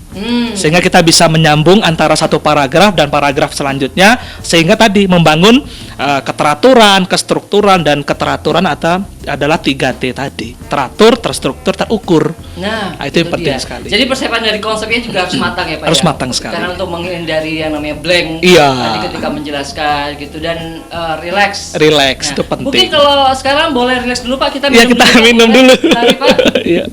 Sehingga kita bisa menyambung antara satu paragraf dan paragraf selanjutnya, sehingga tadi membangun keteraturan, kestrukturan, dan keteraturan adalah 3T tadi: teratur, terstruktur, terukur. Nah, Itu yang penting dia. sekali. Jadi persiapan dari konsepnya juga harus matang ya Pak. Harus ya? matang sekali. Karena untuk menghindari yang namanya blank. Iya. Tadi ketika menjelaskan gitu dan relax. Relax, itu Mungkin penting. kalau sekarang boleh relax dulu Pak, kita Iya, minum kita dulu. minum Boleh? dulu. Mari Pak. Iya.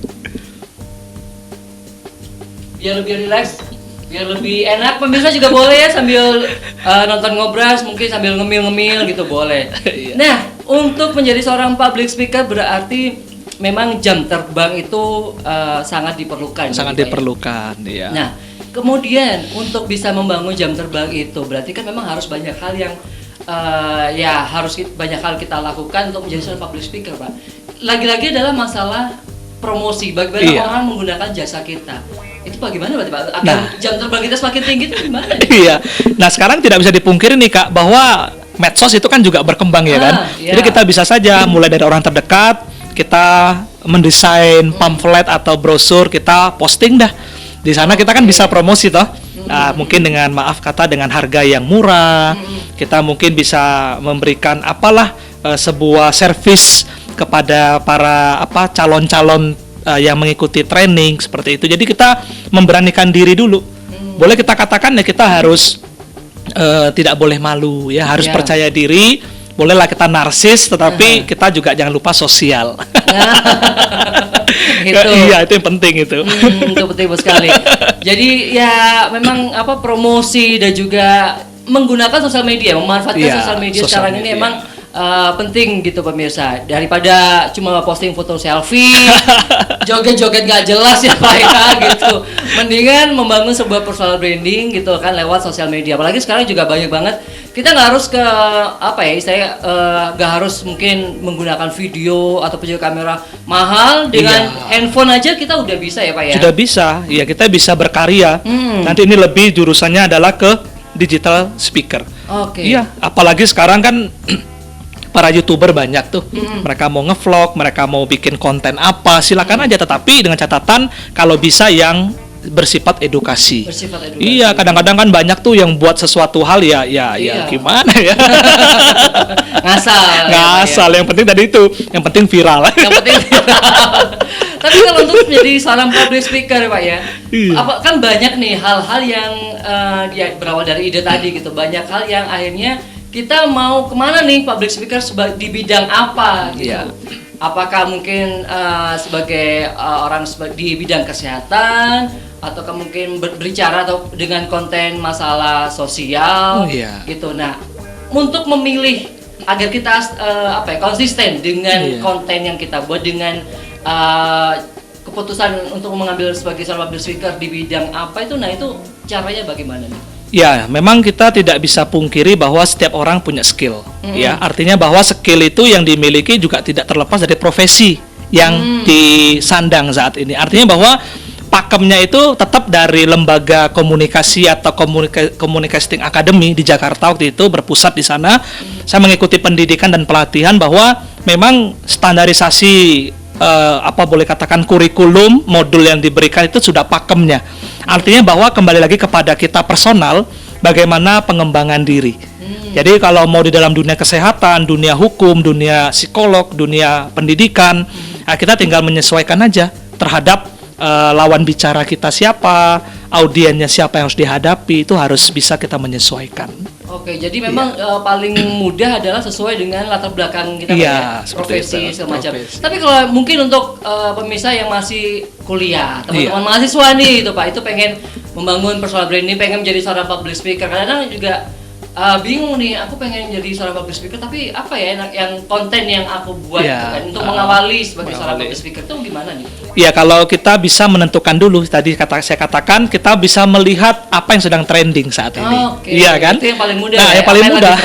Biar lebih relax, biar lebih enak. Pemirsa juga boleh ya sambil nonton ngobras, mungkin sambil ngemil-ngemil gitu boleh. Iya. Nah, untuk menjadi seorang public speaker berarti memang jam terbang itu sangat diperlukan. Sangat gitu, Pak, ya? diperlukan, ya. Nah, kemudian untuk bisa membangun jam terbang itu berarti kan memang harus banyak hal yang banyak hal kita lakukan untuk menjadi seorang public speaker, Pak. Lagi-lagi adalah masalah promosi, bagaimana Iya. orang menggunakan jasa kita. Itu bagaimana berarti Pak? Agar Nah. jam terbang kita semakin tinggi itu gimana? Iya. Nah, sekarang tidak bisa dipungkiri nih, Kak, bahwa medsos itu kan juga berkembang ya kan. Iya. Jadi kita bisa saja mulai dari orang terdekat, kita mendesain pamflet atau brosur, kita posting dah. Di sana kita kan bisa promosi toh. Nah, mungkin dengan dengan harga yang murah. Kita mungkin bisa memberikan sebuah servis kepada para calon-calon yang mengikuti training seperti itu. Jadi kita memberanikan diri dulu. Boleh kita katakan ya kita harus tidak boleh malu ya, harus Iya. percaya diri. Bolehlah kita narsis, tetapi kita juga jangan lupa sosial. Itu. Iya, itu yang penting itu. Itu penting sekali. Jadi ya memang promosi dan juga menggunakan sosial media, memanfaatkan Iya, sosial media sosial sekarang ini media. emang penting gitu pemirsa. Daripada cuma posting foto selfie, joget-joget nggak jelas ya Pak ya gitu. Mendingan membangun sebuah personal branding gitu kan lewat sosial media. Apalagi sekarang juga banyak banget kita nggak harus ke apa ya, saya nggak harus mungkin menggunakan video ataupun juga kamera mahal, dengan handphone aja kita udah bisa ya Pak ya. Sudah bisa, ya kita bisa berkarya. Nanti ini lebih jurusannya adalah ke digital speaker. Oke. Iya, apalagi sekarang kan para YouTuber banyak tuh. Mereka mau ngevlog, mereka mau bikin konten apa, silakan aja, tetapi dengan catatan kalau bisa yang bersifat edukasi. Iya, kadang-kadang kan banyak tuh yang buat sesuatu hal ya gimana ya? Ngasal. Yang penting tadi itu, yang penting viral. Yang penting Tapi kalau untuk menjadi seorang public speaker Pak ya, kan banyak nih hal-hal yang ya berawal dari ide tadi gitu. Banyak hal yang akhirnya kita mau kemana nih public speaker di bidang apa gitu. Apakah mungkin sebagai orang di bidang kesehatan, ataukah mungkin berbicara atau dengan konten masalah sosial gitu. Nah, untuk memilih agar kita konsisten dengan konten yang kita buat, dengan keputusan untuk mengambil sebagai seorang public speaker di bidang apa itu, nah itu caranya bagaimana nih? Ya, memang kita tidak bisa pungkiri bahwa setiap orang punya skill. Ya, artinya bahwa skill itu yang dimiliki juga tidak terlepas dari profesi yang disandang saat ini. Artinya bahwa pakemnya itu tetap dari lembaga komunikasi atau communicating academy di Jakarta waktu itu, berpusat di sana. Saya mengikuti pendidikan dan pelatihan bahwa memang standarisasi boleh katakan kurikulum modul yang diberikan itu sudah pakemnya. Artinya bahwa kembali lagi kepada kita personal, bagaimana pengembangan diri. Jadi kalau mau di dalam dunia kesehatan, dunia hukum, dunia psikolog, dunia pendidikan, kita tinggal menyesuaikan aja terhadap lawan bicara kita siapa, audiennya siapa yang harus dihadapi, itu harus bisa kita menyesuaikan. Oke, jadi memang paling mudah adalah sesuai dengan latar belakang kita, profesi semacam. Tapi kalau mungkin untuk pemirsa yang masih kuliah, teman-teman mahasiswa nih itu Pak, itu pengen membangun personal branding, pengen menjadi seorang public speaker, kadang-kadang juga bingung nih, aku pengen jadi seorang public speaker, tapi apa ya yang konten yang aku buat kan, untuk mengawali sebagai seorang public speaker itu gimana nih? Ya, kalau kita bisa menentukan dulu, tadi saya katakan kita bisa melihat apa yang sedang trending saat ini. Iya kan? Itu yang paling mudah. Nah, yang paling mudah.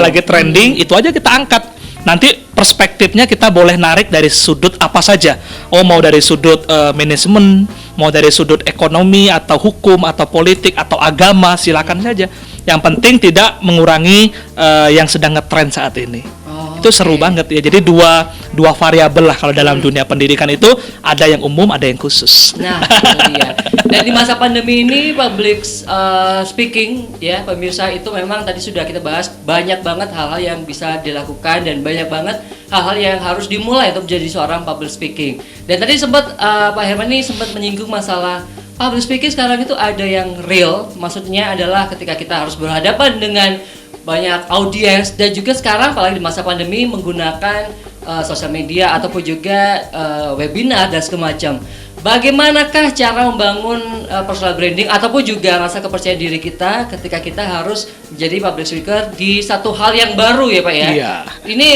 Lagi gitu. trending, itu aja kita angkat. Nanti perspektifnya kita boleh narik dari sudut apa saja. Mau dari sudut manajemen, mau dari sudut ekonomi atau hukum atau politik atau agama, silakan saja. Yang penting tidak mengurangi yang sedang ngetrend saat ini. Itu seru banget ya. Jadi dua variabel lah kalau dalam dunia pendidikan itu, ada yang umum, ada yang khusus. Nah, itu dia. Dan di masa pandemi ini public speaking ya pemirsa, itu memang tadi sudah kita bahas banyak banget hal-hal yang bisa dilakukan dan banyak banget hal-hal yang harus dimulai untuk menjadi seorang public speaking. Dan tadi sempat Pak Herman ini sempat menyinggung masalah public speaking sekarang itu ada yang real, maksudnya adalah ketika kita harus berhadapan dengan banyak audiens, dan juga sekarang apalagi di masa pandemi menggunakan sosial media ataupun juga webinar dan semacam. Bagaimanakah cara membangun personal branding ataupun juga rasa kepercayaan diri kita ketika kita harus menjadi public speaker di satu hal yang baru ya Pak ya? Iya. Ini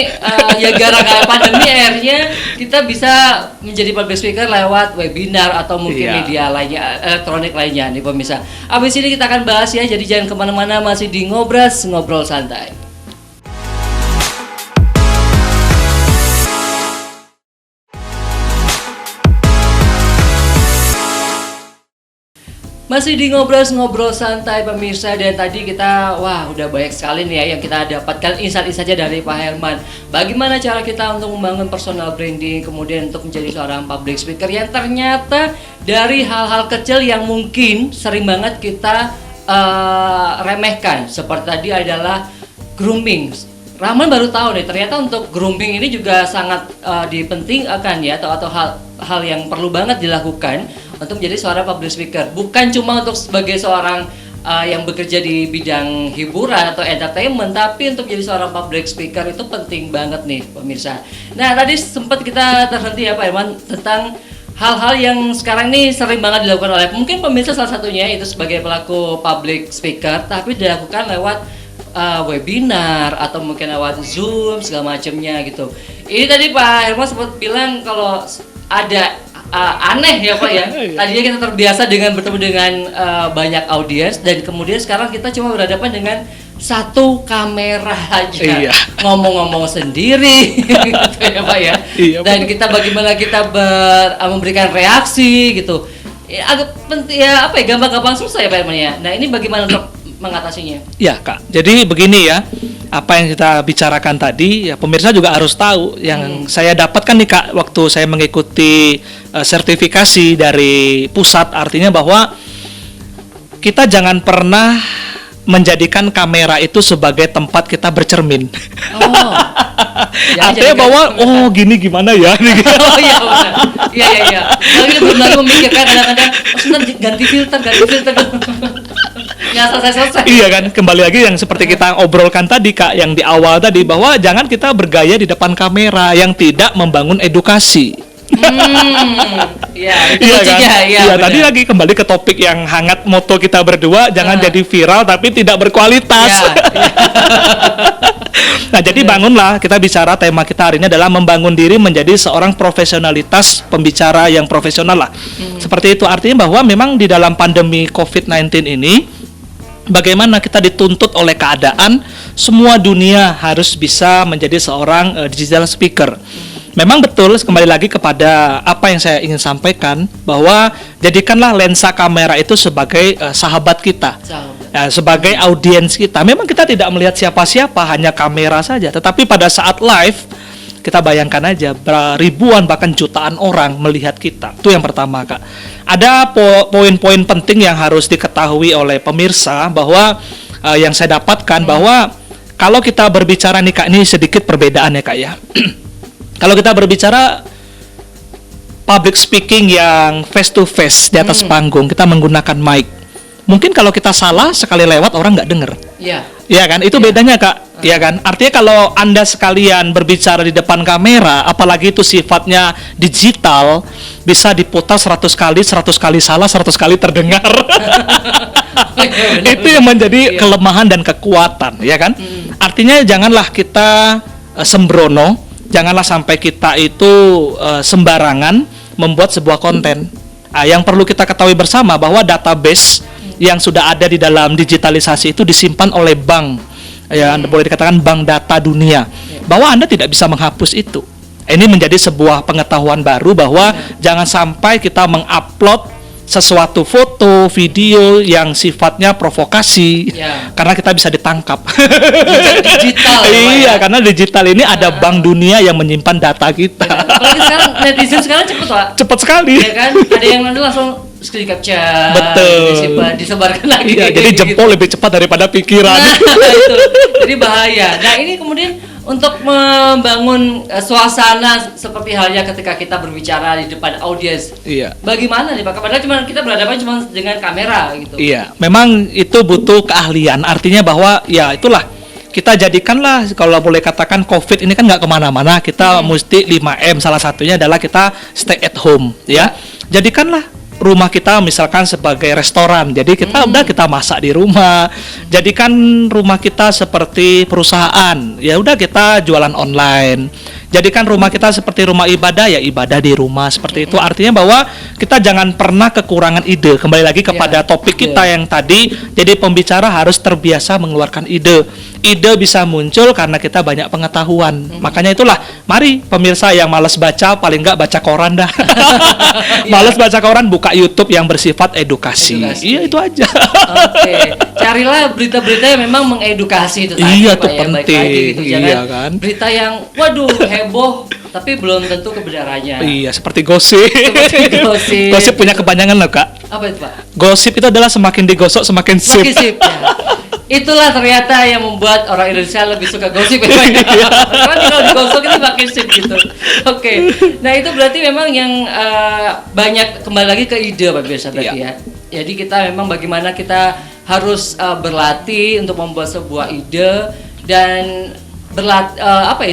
ya gara-gara pandemi akhirnya kita bisa menjadi public speaker lewat webinar atau mungkin media lainnya, elektronik lainnya nih pemirsa. Abis ini kita akan bahas ya, jadi jangan kemana-mana, masih di Ngobras, Ngobrol Santai. Masih di Ngobrol Santai pemirsa, dan tadi kita udah banyak sekali nih ya yang kita dapatkan insight saja dari Pak Herman. Bagaimana cara kita untuk membangun personal branding, kemudian untuk menjadi seorang public speaker yang ternyata dari hal-hal kecil yang mungkin sering banget kita remehkan. Seperti tadi adalah grooming. Rahman baru tahu nih, ternyata untuk grooming ini juga sangat dipentingkan ya, atau hal yang perlu banget dilakukan untuk menjadi seorang public speaker. Bukan cuma untuk sebagai seorang yang bekerja di bidang hiburan atau entertainment, tapi untuk menjadi seorang public speaker itu penting banget nih pemirsa. Nah, tadi sempat kita terhenti ya Pak Herman tentang hal-hal yang sekarang ini sering banget dilakukan oleh mungkin pemirsa, salah satunya itu sebagai pelaku public speaker, tapi dilakukan lewat webinar atau mungkin lewat Zoom segala macamnya gitu. Ini tadi Pak Herman sempat bilang kalau ada aneh ya Pak ya. Tadinya kita terbiasa dengan bertemu dengan banyak audiens, dan kemudian sekarang kita cuma berhadapan dengan satu kamera aja, Iya. ngomong-ngomong sendiri, gitu ya Pak ya. Iya, Dan kita bagaimana kita memberikan reaksi gitu. Ya, agak penting ya apa ya, gampang-gampang susah ya Pak Herman ya. Nah ini bagaimana untuk mengatasinya? Ya Kak, jadi begini ya, apa yang kita bicarakan tadi, ya pemirsa juga harus tahu. Yang saya dapatkan nih Kak, waktu saya mengikuti sertifikasi dari pusat, artinya bahwa kita jangan pernah menjadikan kamera itu sebagai tempat kita bercermin. Oh. Artinya bahwa gini gimana ya? Oh iya benar. Iya. Kalau kita belum lagi memikirkan kadang-kadang, sebentar ganti filter. Nggak selesai. Iya kan, kembali lagi yang seperti kita obrolkan tadi Kak, yang di awal tadi, bahwa jangan kita bergaya di depan kamera yang tidak membangun edukasi. Iya, itu Iya kan? kuncinya, Iya, tadi lagi kembali ke topik yang hangat moto kita berdua, jangan jadi viral tapi tidak berkualitas. Ya. Nah, jadi bangunlah, kita bicara, tema kita hari ini adalah membangun diri menjadi seorang profesionalitas pembicara yang profesional lah. Seperti itu, artinya bahwa memang di dalam pandemi COVID-19 ini, bagaimana kita dituntut oleh keadaan, semua dunia harus bisa menjadi seorang digital speaker. Memang betul, kembali lagi kepada apa yang saya ingin sampaikan, bahwa jadikanlah lensa kamera itu sebagai sahabat kita. Sebagai audiens kita. Memang kita tidak melihat siapa-siapa, hanya kamera saja. Tetapi pada saat live, kita bayangkan aja ribuan bahkan jutaan orang melihat kita. Itu yang pertama Kak. Ada poin-poin penting yang harus diketahui oleh pemirsa, bahwa yang saya dapatkan bahwa kalau kita berbicara nih Kak, ini sedikit perbedaan ya Kak ya. Kalau kita berbicara public speaking yang face to face di atas panggung, kita menggunakan mic. Mungkin kalau kita salah sekali lewat orang nggak dengar. Iya. Iya kan? Itu bedanya Kak. Iya kan? Artinya kalau Anda sekalian berbicara di depan kamera, apalagi itu sifatnya digital, bisa diputar 100 kali salah, 100 kali terdengar. Itu yang menjadi kelemahan dan kekuatan, ya kan? Artinya janganlah kita sembrono, janganlah sampai kita itu sembarangan membuat sebuah konten. Yang perlu kita ketahui bersama bahwa database yang sudah ada di dalam digitalisasi itu disimpan oleh bank, ya Anda boleh dikatakan bank data dunia, bahwa Anda tidak bisa menghapus itu. Ini menjadi sebuah pengetahuan baru bahwa jangan sampai kita mengupload sesuatu foto, video yang sifatnya provokasi, karena kita bisa ditangkap. Digital. Iya, karena digital ini ada bank dunia yang menyimpan data kita. Apalagi sekarang netizen sekarang cepet Pak. Cepat sekali. Ya kan? Ada yang nanti langsung screen capture. Betul. Disebarkan lagi. Iya, jadi jempol lebih cepat daripada pikiran. Nah, itu. Jadi bahaya. Nah, ini kemudian untuk membangun suasana seperti halnya ketika kita berbicara di depan audiens. Iya. Bagaimana nih Pak? Padahal kita berhadapan cuma dengan kamera gitu. Iya, memang itu butuh keahlian. Artinya bahwa ya itulah, kita jadikanlah, kalau boleh katakan COVID ini kan nggak kemana-mana, kita mesti 5M. Salah satunya adalah kita stay at home, ya. Jadikanlah rumah kita misalkan sebagai restoran. Jadi kita kita masak di rumah. Jadikan rumah kita seperti perusahaan. Ya udah kita jualan online. Jadikan rumah kita seperti rumah ibadah, ya ibadah di rumah, seperti itu. Artinya bahwa kita jangan pernah kekurangan ide. Kembali lagi kepada topik kita yang tadi. Jadi pembicara harus terbiasa mengeluarkan ide. Ide bisa muncul karena kita banyak pengetahuan. Makanya itulah, mari pemirsa yang malas baca, paling nggak baca koran dah. Malas baca koran, buka YouTube yang bersifat edukasi. Iya, itu aja. Oke. Carilah berita-berita yang memang mengedukasi itu tadi. Iya, Pak, itu ya. penting. Gitu. Jangan Iya kan? berita yang waduh heboh tapi belum tentu kebenarannya. Iya, seperti gosip. Gosip. Gosip punya kepanjangan loh Kak. Apa itu Pak? Gosip itu adalah semakin digosok semakin sip. Semakin sip. Ya. Itulah ternyata yang membuat orang Indonesia lebih suka gosip ya Pak. Karena kalau digosok itu makin sip gitu. Oke. Nah itu berarti memang yang banyak kembali lagi ke ide Pak biasa tadi ya. Jadi kita memang bagaimana kita harus berlatih untuk membuat sebuah ide dan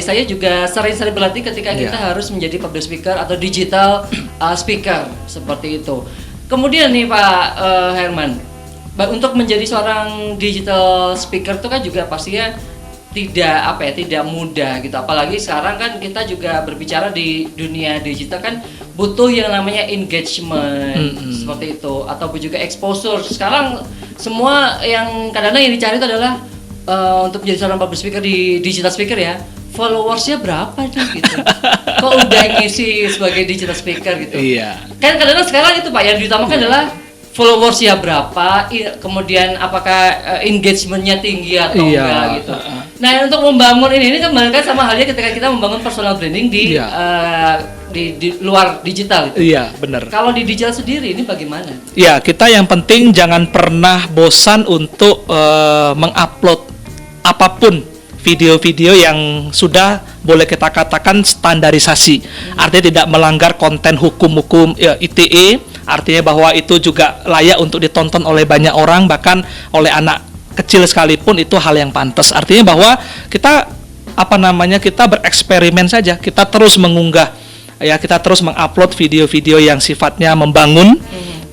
saya juga sering-sering berlatih ketika kita harus menjadi public speaker atau digital speaker seperti itu. Kemudian nih Pak Herman, untuk menjadi seorang digital speaker itu kan juga pastinya tidak mudah gitu. Apalagi sekarang kan kita juga berbicara di dunia digital kan butuh yang namanya engagement seperti itu ataupun juga exposure. Sekarang semua yang kadang-kadang yang dicari itu adalah untuk menjadi seorang public speaker di digital speaker ya, followersnya berapa nih gitu? Kok udah ngisi sebagai digital speaker gitu? Iya. Kan kadang-kadang sekarang itu Pak yang diutamakan adalah followersnya berapa, kemudian apakah engagementnya tinggi atau Iya, enggak gitu. Nah untuk membangun ini kembali kan sama halnya ketika kita membangun personal branding di Iya. di luar digital itu. Iya, benar. Kalau di digital sendiri ini bagaimana? Ya, kita yang penting jangan pernah bosan untuk mengupload apapun video-video yang sudah boleh kita katakan standarisasi. Artinya tidak melanggar konten hukum-hukum ITE, artinya bahwa itu juga layak untuk ditonton oleh banyak orang, bahkan oleh anak kecil sekalipun itu hal yang pantas. Artinya bahwa kita kita bereksperimen saja, kita terus mengunggah ya, kita terus mengupload video-video yang sifatnya membangun.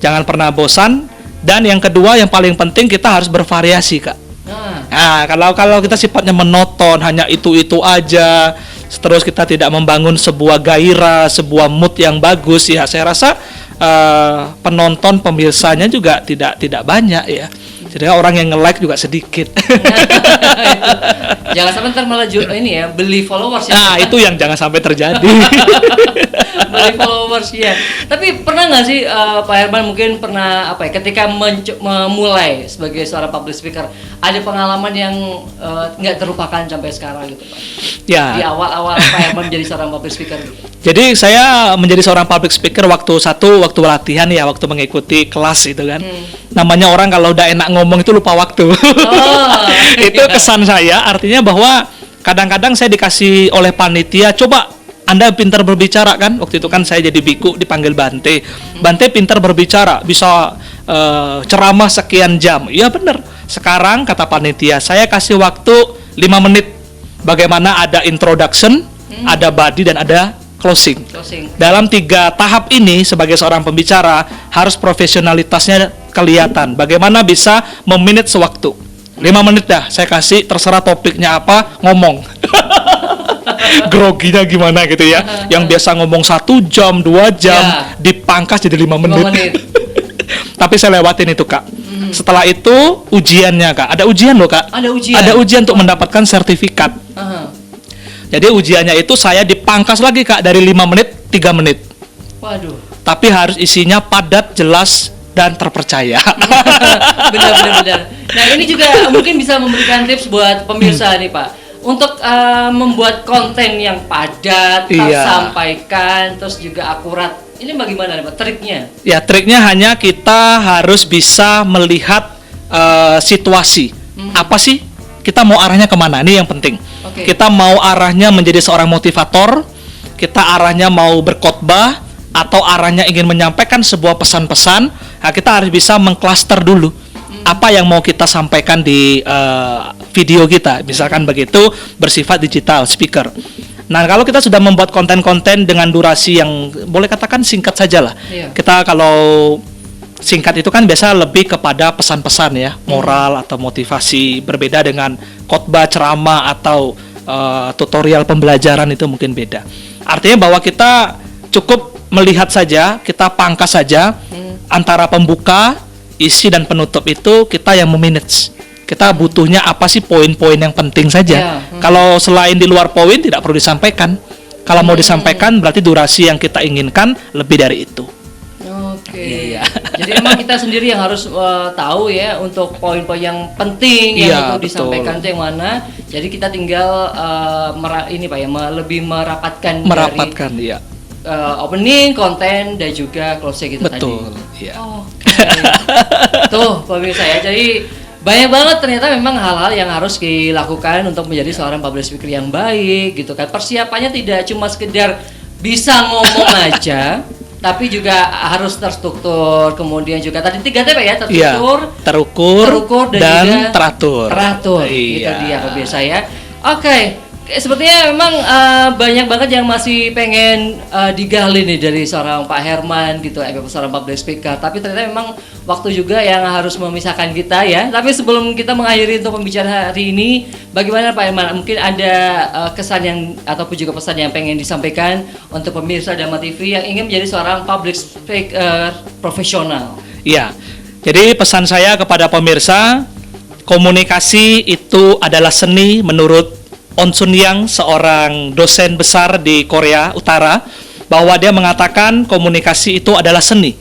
Jangan pernah bosan. Dan yang kedua yang paling penting kita harus bervariasi, Kak. Nah, kalau kita sifatnya monoton, hanya itu aja, terus kita tidak membangun sebuah gairah, sebuah mood yang bagus, ya saya rasa penonton pemirsanya juga tidak banyak ya. Jadi orang yang nge-like juga sedikit. Jangan sampai ntar malah ini ya, beli followers ya. Nah, itu yang jangan sampai terjadi. Beli followers ya. Tapi pernah nggak sih Pak Herman mungkin pernah ketika memulai sebagai seorang public speaker ada pengalaman yang nggak terlupakan sampai sekarang gitu Pak? Ya. Di awal-awal Pak Herman menjadi seorang public speaker gitu. Jadi saya menjadi seorang public speaker waktu latihan ya, waktu mengikuti kelas itu kan. Namanya orang kalau udah enak ngomong itu lupa waktu. Itu kesan saya, artinya bahwa kadang-kadang saya dikasih oleh panitia, coba Anda pintar berbicara kan. Waktu itu kan saya jadi biku dipanggil Bante. Bante pintar berbicara, bisa ceramah sekian jam. Iya bener. Sekarang kata panitia, saya kasih waktu 5 menit. Bagaimana ada introduction, ada body dan ada closing. Dalam 3 tahap ini sebagai seorang pembicara harus profesionalitasnya kelihatan. Bagaimana bisa memanage sewaktu. 5 menit dah saya kasih, terserah topiknya apa, ngomong. Groginya gimana gitu ya. Yang biasa ngomong 1 jam, 2 jam, dipangkas jadi 5 menit. Tapi saya lewatin itu, Kak. Setelah itu ujiannya, Kak. Ada ujian loh, Kak. Ada ujian untuk mendapatkan sertifikat. Jadi ujiannya itu saya dipangkas lagi, Kak, dari 5 menit 3 menit. Waduh. Tapi harus isinya padat, jelas dan terpercaya. Benar. Nah, ini juga mungkin bisa memberikan tips buat pemirsa nih, Pak. Untuk membuat konten yang padat, tersampaikan, terus juga akurat. Ini bagaimana nih, Pak? Triknya? Ya, triknya hanya kita harus bisa melihat situasi. Apa sih? Kita mau arahnya kemana? Ini yang penting. Kita mau arahnya menjadi seorang motivator, kita arahnya mau berkhotbah, atau arahnya ingin menyampaikan sebuah pesan-pesan. Nah, kita harus bisa mengklaster dulu apa yang mau kita sampaikan di video kita. Misalkan begitu, bersifat digital speaker. Nah, kalau kita sudah membuat konten-konten dengan durasi yang boleh katakan singkat saja lah. Kita kalau singkat itu kan biasa lebih kepada pesan-pesan ya, moral atau motivasi, berbeda dengan khotbah, ceramah atau tutorial pembelajaran, itu mungkin beda. Artinya bahwa kita cukup melihat saja, kita pangkas saja antara pembuka, isi dan penutup itu kita yang memanage. Kita butuhnya apa sih poin-poin yang penting saja. Kalau selain di luar poin tidak perlu disampaikan. Kalau mau disampaikan berarti durasi yang kita inginkan lebih dari itu. Oke. Jadi memang kita sendiri yang harus tahu ya untuk poin-poin yang penting yang untuk disampaikan itu yang mana. Jadi kita tinggal lebih merapatkan dari opening, konten dan juga closing gitu tadi. Betul. Iya. Tuh pemirsa ya. Jadi banyak banget ternyata memang hal-hal yang harus dilakukan untuk menjadi seorang public speaker yang baik gitu kan. Persiapannya tidak cuma sekedar bisa ngomong aja, tapi juga harus terstruktur. Kemudian juga tadi 3T Pak ya, terstruktur, terukur dan juga teratur. Itu dia pemirsa ya. Oke. Sepertinya memang banyak banget yang masih pengen digali nih dari seorang Pak Herman gitu, seorang public speaker. Tapi ternyata memang waktu juga yang harus memisahkan kita ya. Tapi sebelum kita mengakhiri untuk pembicaraan hari ini, bagaimana Pak Herman? Mungkin ada kesan yang ataupun juga pesan yang pengen disampaikan untuk pemirsa Dharma TV yang ingin menjadi seorang public speaker profesional. Iya. Jadi pesan saya kepada pemirsa, Komunikasi itu adalah seni menurut On Sun Yang, seorang dosen besar di Korea Utara, bahwa dia mengatakan komunikasi itu adalah seni.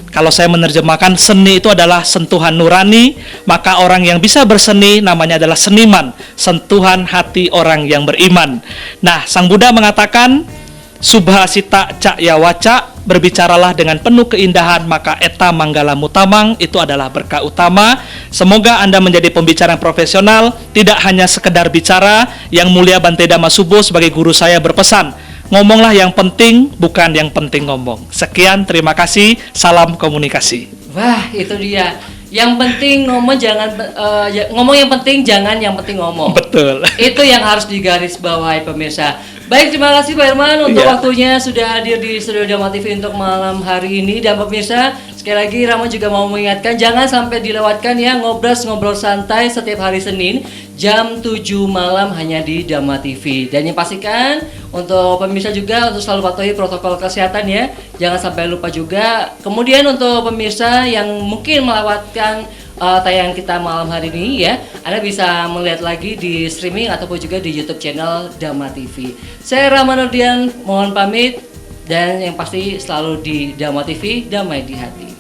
Kalau saya menerjemahkan, seni itu adalah sentuhan nurani, maka orang yang bisa berseni namanya adalah seniman, sentuhan hati orang yang beriman. Nah, Sang Buddha mengatakan, Subhasita Cakya Waca, berbicaralah dengan penuh keindahan, maka eta manggala mutamang, itu adalah berkah utama. Semoga Anda menjadi pembicara yang profesional, tidak hanya sekedar bicara. Yang mulia Bante Dhamma Subo sebagai guru saya berpesan, ngomonglah yang penting, bukan yang penting ngomong. Sekian, terima kasih, salam komunikasi. Wah, itu dia. Yang penting ngomong, jangan ngomong yang penting, jangan yang penting ngomong. Betul. Itu yang harus digarisbawahi pemirsa. Baik, terima kasih Pak Herman untuk waktunya sudah hadir di Studio Dhamma TV untuk malam hari ini. Dan pemirsa, sekali lagi Rama juga mau mengingatkan, jangan sampai dilewatkan ya ngobrol santai setiap hari Senin jam 7 malam hanya di Dhamma TV. Dan yang pastikan untuk pemirsa juga untuk selalu patuhi protokol kesehatan ya. Jangan sampai lupa juga. Kemudian untuk pemirsa yang mungkin melewatkan tayangan kita malam hari ini ya, Anda bisa melihat lagi di streaming ataupun juga di YouTube channel Dhamma TV. Saya Rama Nurdian, mohon pamit, dan yang pasti selalu di Dhamma TV, damai di hati.